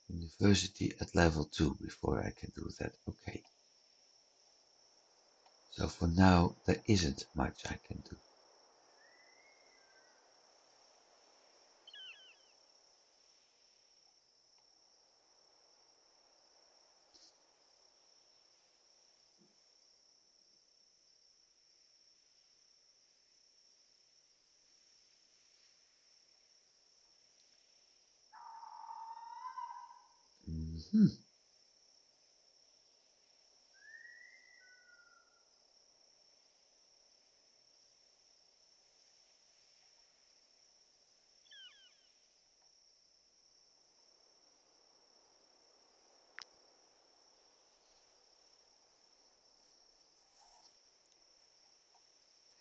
University at level 2 before I can do that. Okay. So for now, there isn't much I can do. Mhm.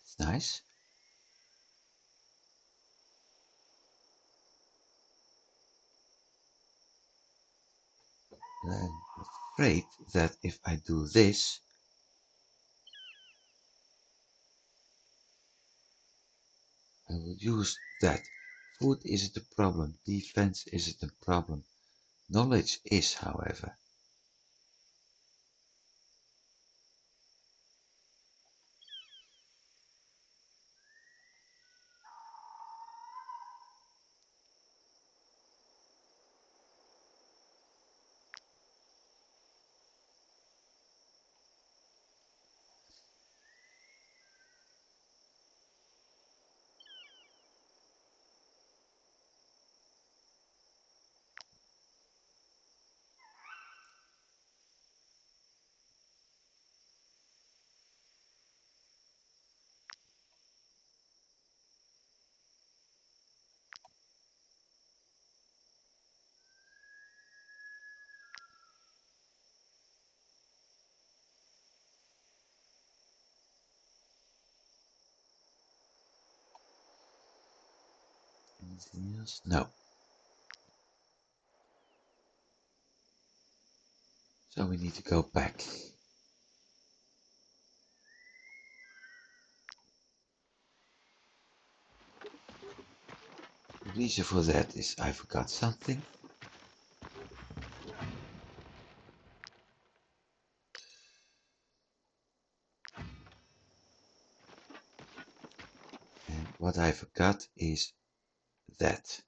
It's nice. I'm afraid that if I do this, I will use that. Food isn't a problem. Defense isn't a problem. Knowledge is, however. Anything else? No. So we need to go back. The reason for that is I forgot something. And what I forgot is that.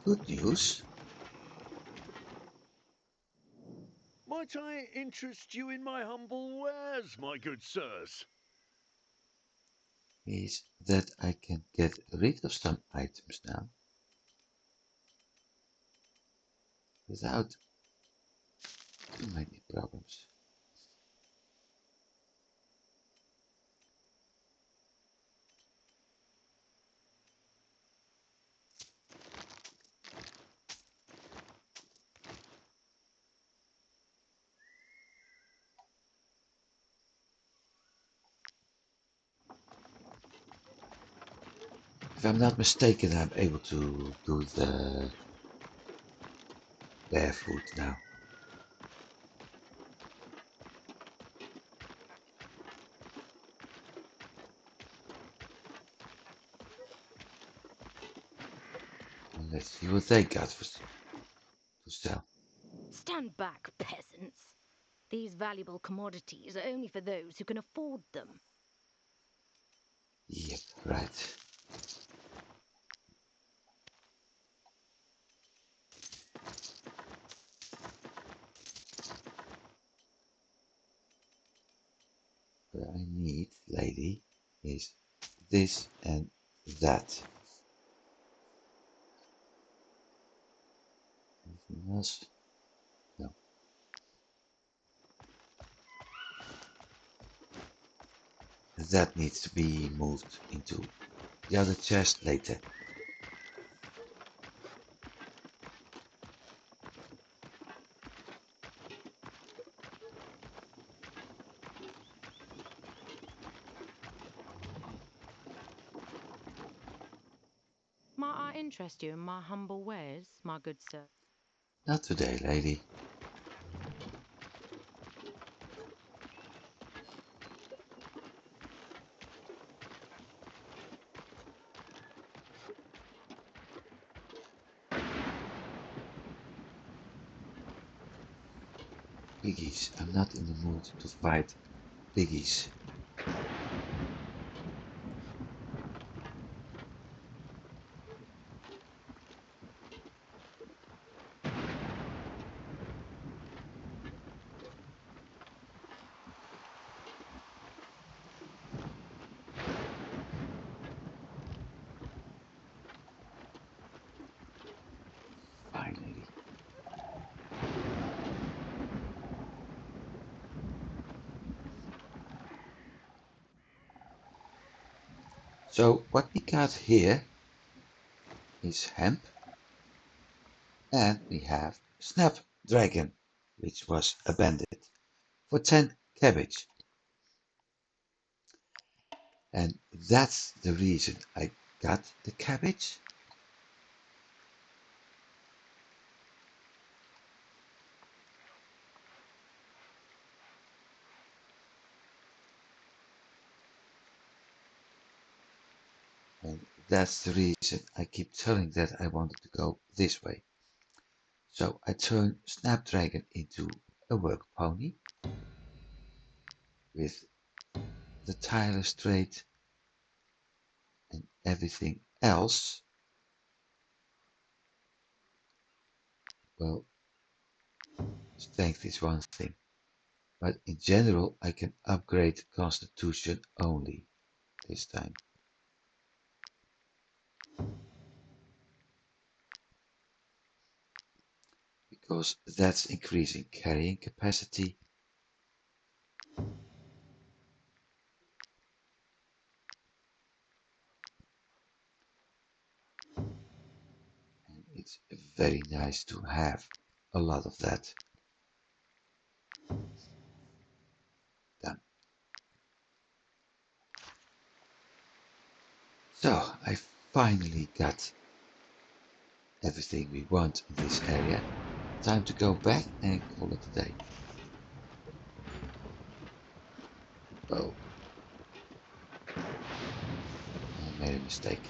Good news. Might I interest you in my humble wares, my good sirs? Is that I can get rid of some items now without too many problems. If I'm not mistaken, I'm able to do the barefoot now. And let's see what they got to sell. Stand back, peasants. These valuable commodities are only for those who can afford them. Yep, right. What I need, lady, is this and that. Anything else? No. That needs to be moved into the other chest later. Might I interest you in my humble wares, my good sir? Not today, lady. Piggies. I'm not in the mood to fight piggies. Fine, lady. So what we got here is hemp, and we have snapdragon, which was abandoned, for 10 cabbage. And that's the reason I got the cabbage. And that's the reason I keep telling that I wanted to go this way. So I turn Snapdragon into a work pony with the tireless trait and everything else. Well, strength is one thing, but in general I can upgrade Constitution only this time. Because that's increasing carrying capacity. And it's very nice to have a lot of that. Done. So I finally got everything we want in this area. Time to go back and call it a day. Oh, I made a mistake.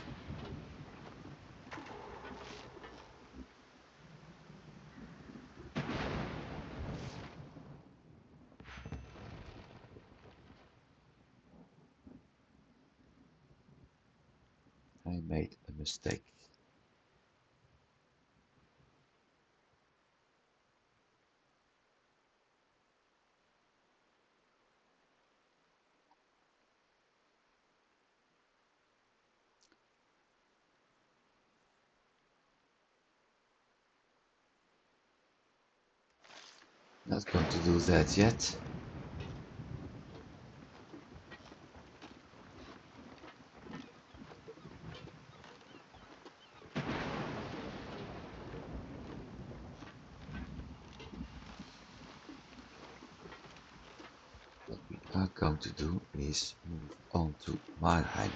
I made a mistake. Not going to do that yet. What we are going to do is move on to Marheim.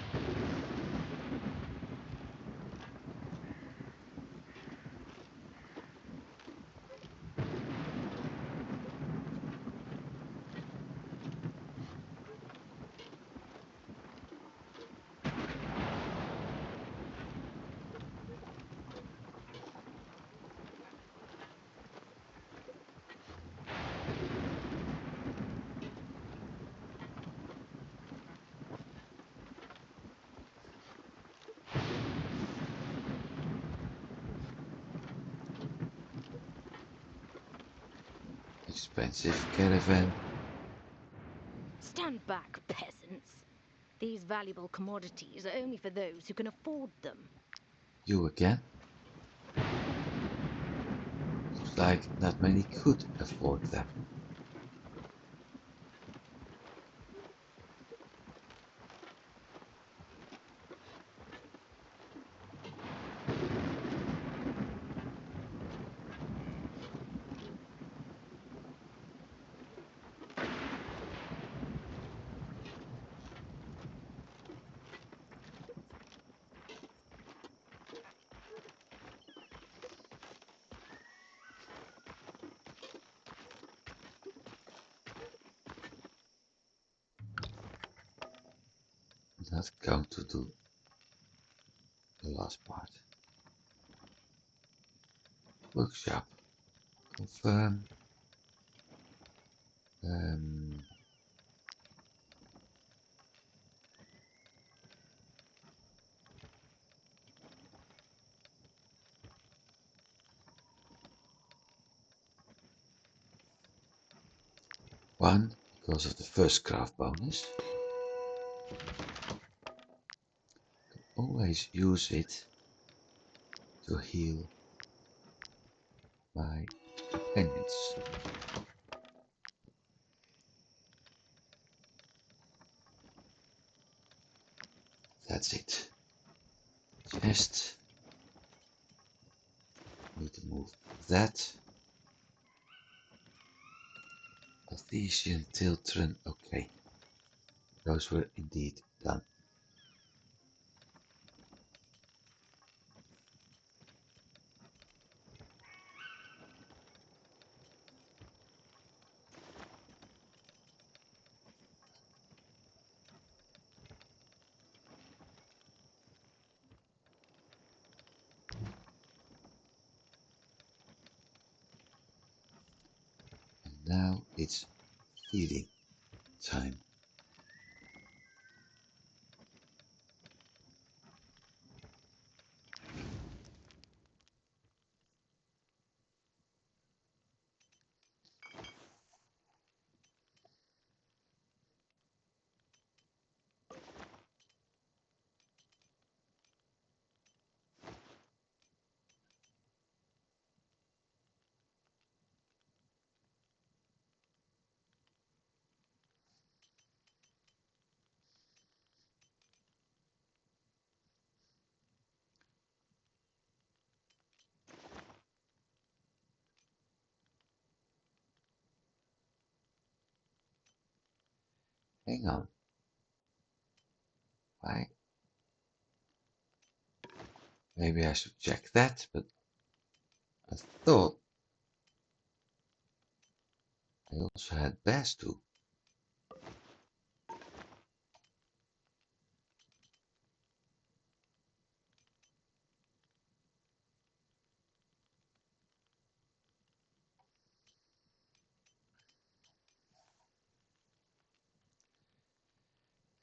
Expensive caravan. Stand back, peasants. These valuable commodities are only for those who can afford them. You again? Looks like not many could afford them. Not going to do the last part. Workshop. Confirm. Um, one, because of the first craft bonus. Always use it to heal my companions. That's it. Chest. Need to move that. Artesian Tiltron. Okay. Those were indeed done. And now it's feeding time. Hang on. Why? Maybe I should check that, but I thought I also had bears too.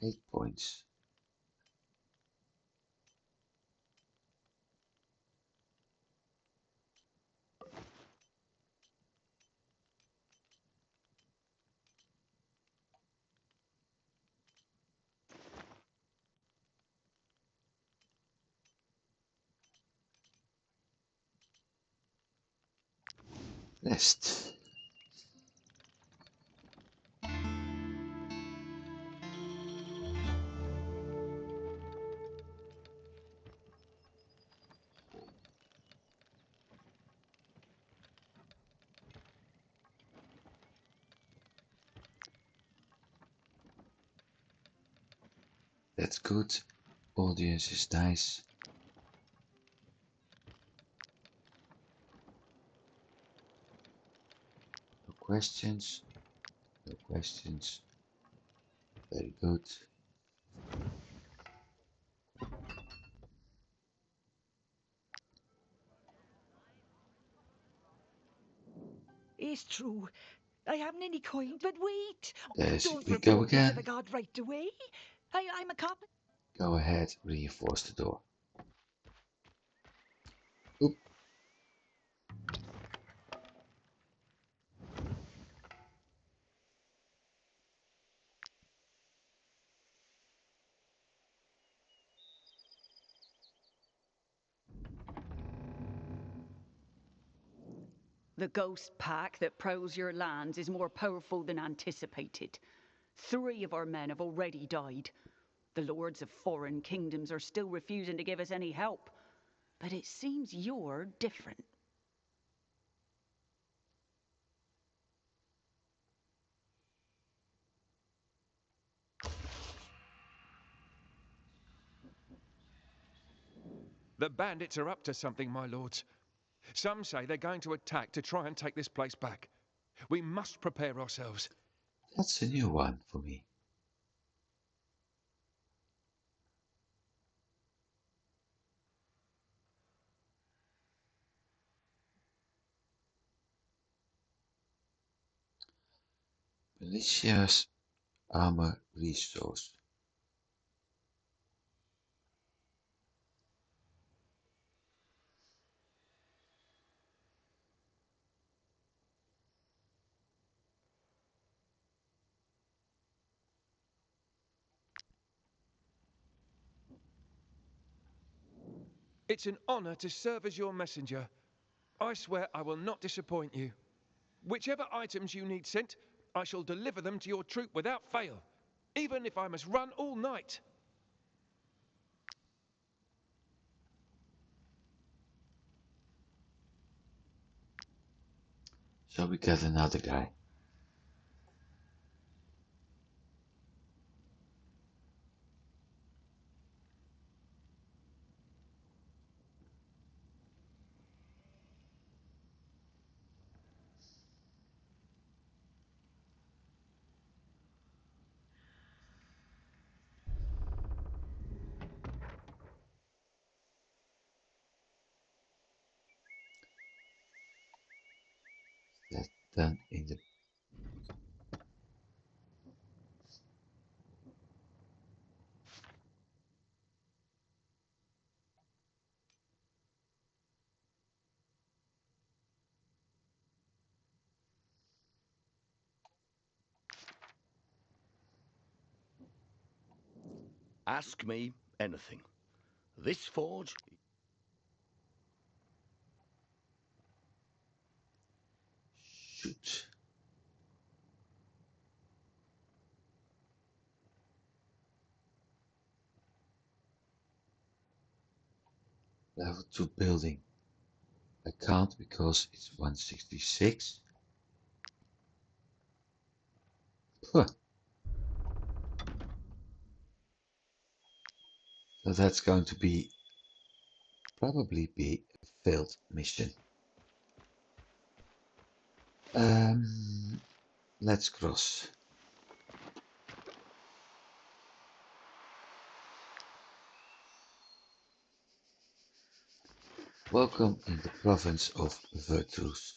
Eight points. Rest. That's good. Audience is nice. No questions. No questions. Very good. It's true. I haven't any coin, but wait. There Don't we go report me to the again. guard right away. I'm a cop. Go ahead, reinforce the door. Oop. The ghost pack that prowls your lands is more powerful than anticipated. 3 of our men have already died. The lords of foreign kingdoms are still refusing to give us any help. But it seems you're different. The bandits are up to something, my lords. Some say they're going to attack to try and take this place back. We must prepare ourselves. That's a new one for me. Militia's armor resource. It's an honor to serve as your messenger. I swear I will not disappoint you. Whichever items you need sent, I shall deliver them to your troop without fail, even if I must run all night. So we got another guy. That done in the Ask me anything. This forge. shoot. Level 2 building. I can't because it's 166. Huh. So that's going to be probably be a failed mission. Let's cross. Welcome in the province of Wartales.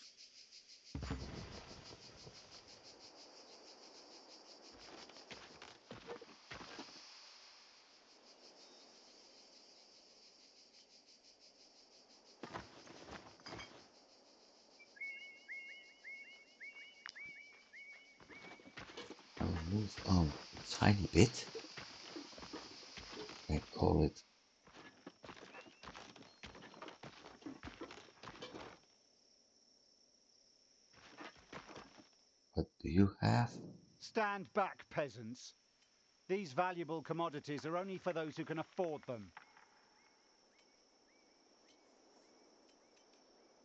I'll move on a tiny bit and call it what do you have? Stand back, peasants. These valuable commodities are only for those who can afford them.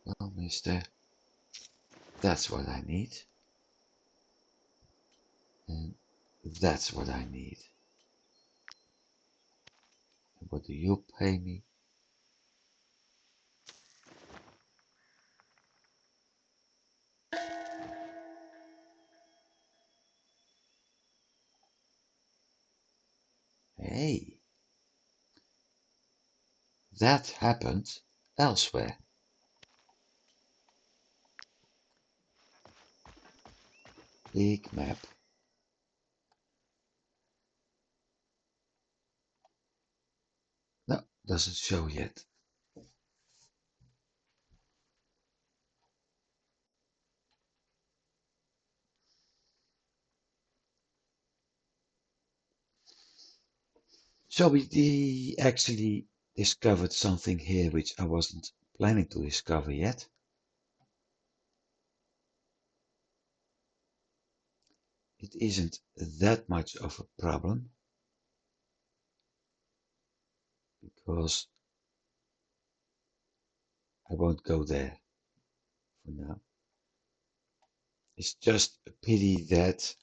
Well, mister, that's what I need. And that's what I need. And what do you pay me? Hey, that happened elsewhere. Big map. No, doesn't show yet. So we actually discovered something here which I wasn't planning to discover yet. It isn't that much of a problem because I won't go there for now. It's just a pity that,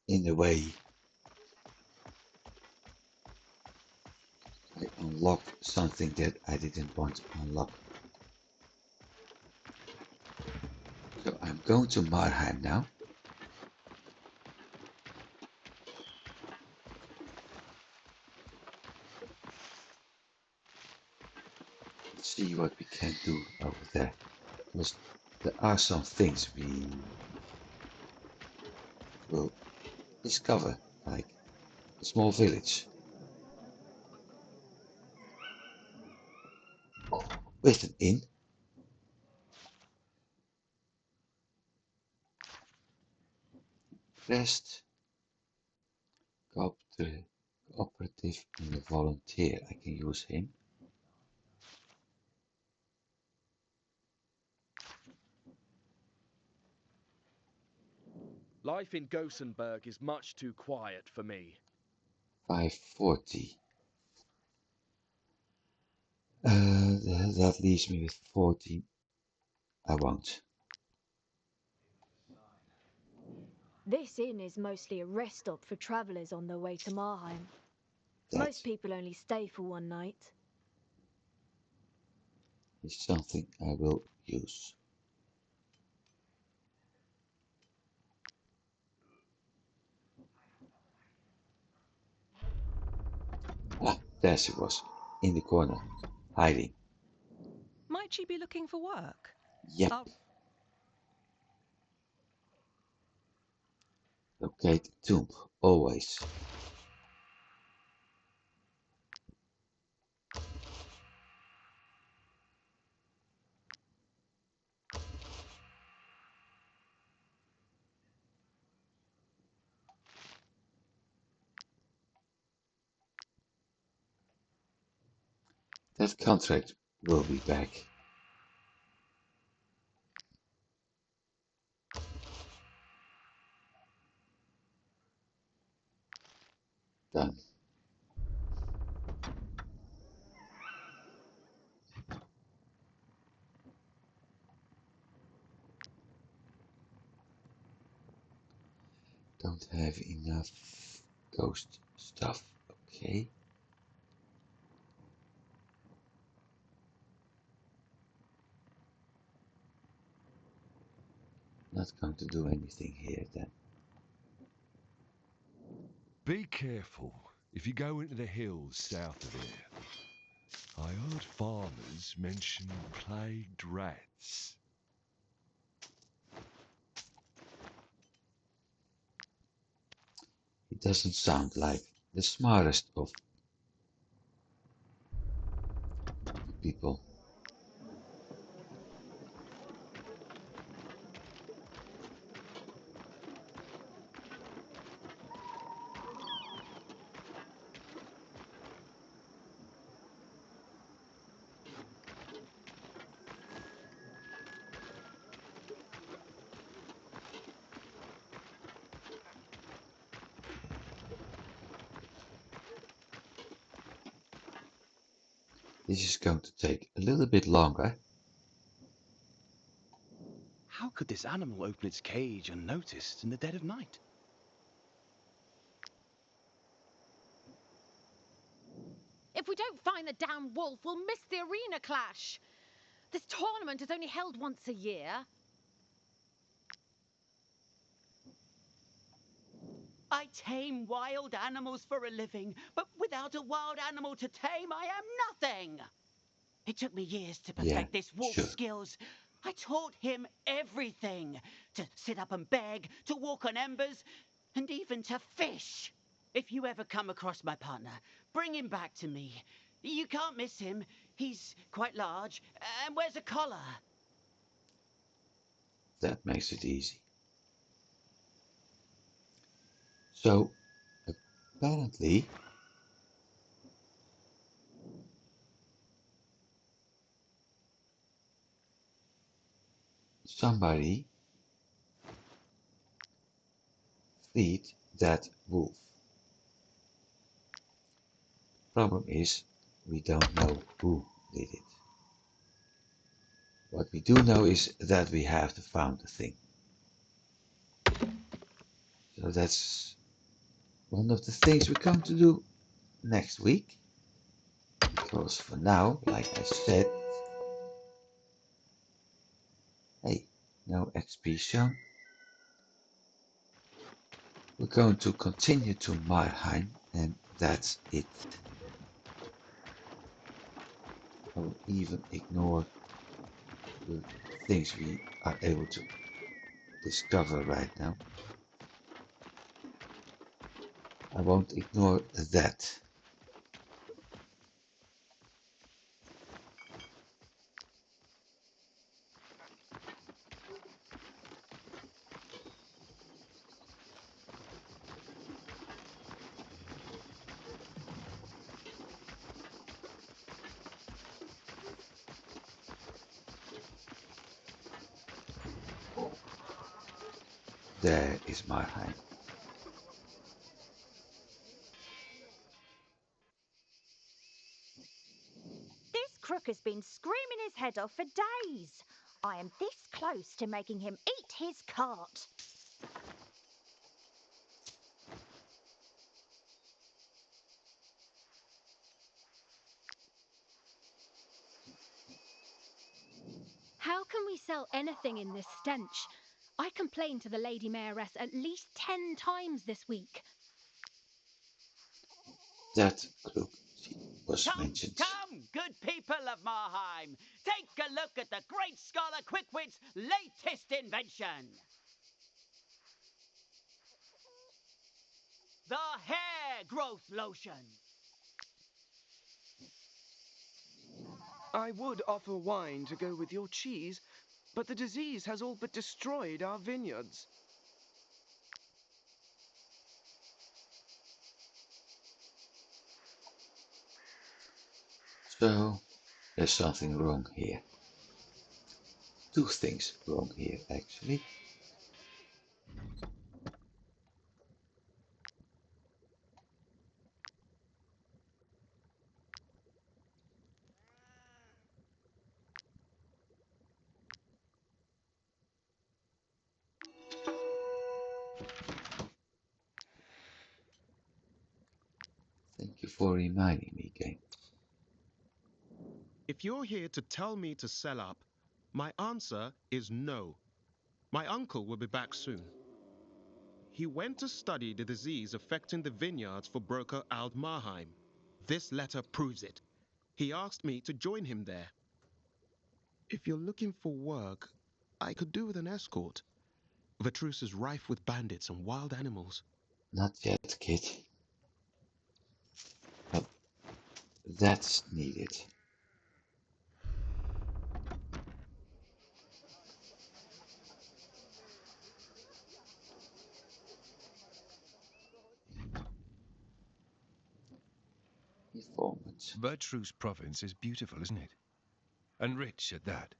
in a way, I unlocked something that I didn't want to unlock. So I'm going to Marheim now. Let's see what we can do over there. Because there are some things we will discover, like a small village with an inn. Rest, cooperative, and a volunteer. I can use him. Life in Gosenberg is much too quiet for me. 540. That leaves me with 40. I won't. This inn is mostly a rest stop for travellers on their way to Marheim. That Most people only stay for one night. is something I will use. Ah, there she was, in the corner, hiding. Might she be looking for work? Yep. Locate the tomb, always. That contract will be back. Done. Don't have enough ghost stuff. Okay. Not going to do anything here then. Be careful if you go into the hills south of here. I heard farmers mention plagued rats. He doesn't sound like the smartest of the people. This is going to take a little bit longer. How could this animal open its cage unnoticed in the dead of night? If we don't find the damn wolf, we'll miss the arena clash. This tournament is only held once a year. I tame wild animals for a living, but without a wild animal to tame, I am nothing. It took me years to perfect this wolf's skills. I taught him everything. To sit up and beg, to walk on embers, and even to fish. If you ever come across my partner, bring him back to me. You can't miss him. He's quite large and wears a collar. That makes it easy. So, apparently, somebody freed that wolf. Problem is, we don't know who did it. What we do know is that we have to found the thing. So that's one of the things we're going to do next week. Because for now, like I said, hey, no XP shown. We're going to continue to Marheim, and that's it. I will even ignore the things we are able to discover right now. I won't ignore that. There is Marheim. This crook has been screaming his head off for days. I am this close to making him eat his cart. How can we sell anything in this stench? I complained to the Lady Mayoress at least 10 times this week. That crook was mentioned. Come, good people of Marheim, take a look at the great scholar Quickwit's latest invention. The hair growth lotion. I would offer wine to go with your cheese, but the disease has all but destroyed our vineyards. So, there's something wrong here. Two things wrong here, actually. Thank you for reminding me, game. If you're here to tell me to sell up, my answer is no. My uncle will be back soon. He went to study the disease affecting the vineyards for broker Ald Marheim. This letter proves it. He asked me to join him there. If you're looking for work, I could do with an escort. Wartales is rife with bandits and wild animals. Not yet, kid. But that's needed. Informant. Wartales province is beautiful, isn't it? And rich at that.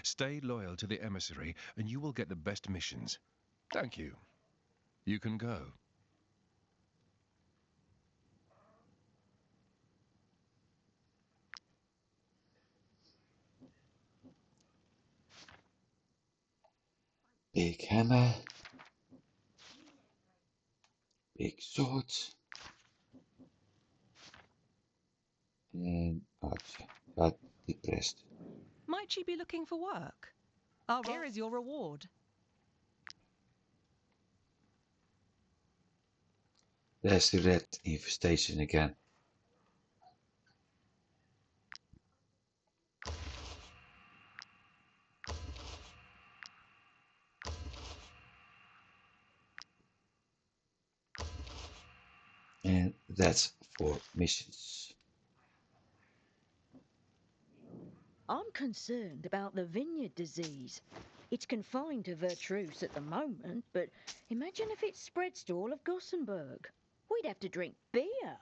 Stay loyal to the emissary, and you will get the best missions. Thank you. You can go. Big hammer. Big sword. And archer. Got depressed. Might you be looking for work? Here is your reward. There's the red infestation again. And that's for missions. I'm concerned about the vineyard disease. It's confined to Wartales at the moment, but imagine if it spreads to all of Gosenberg. We'd have to drink beer.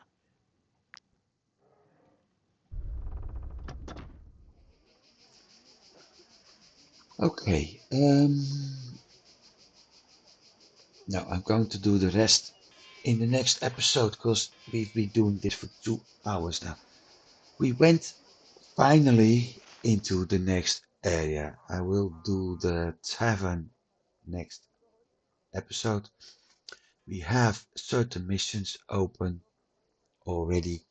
Okay. Now I'm going to do the rest in the next episode because we've been doing this for 2 hours now. We went finally into the next area. I will do the tavern next episode. We have certain missions open already,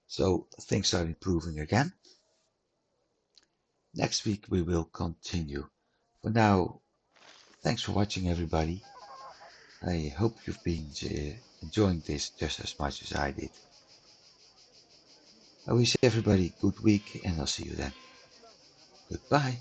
so things are improving again. Next week we will continue. For now, thanks for watching, everybody. I hope you've been enjoying this just as much as I did. I wish everybody a good week, and I'll see you then. Goodbye.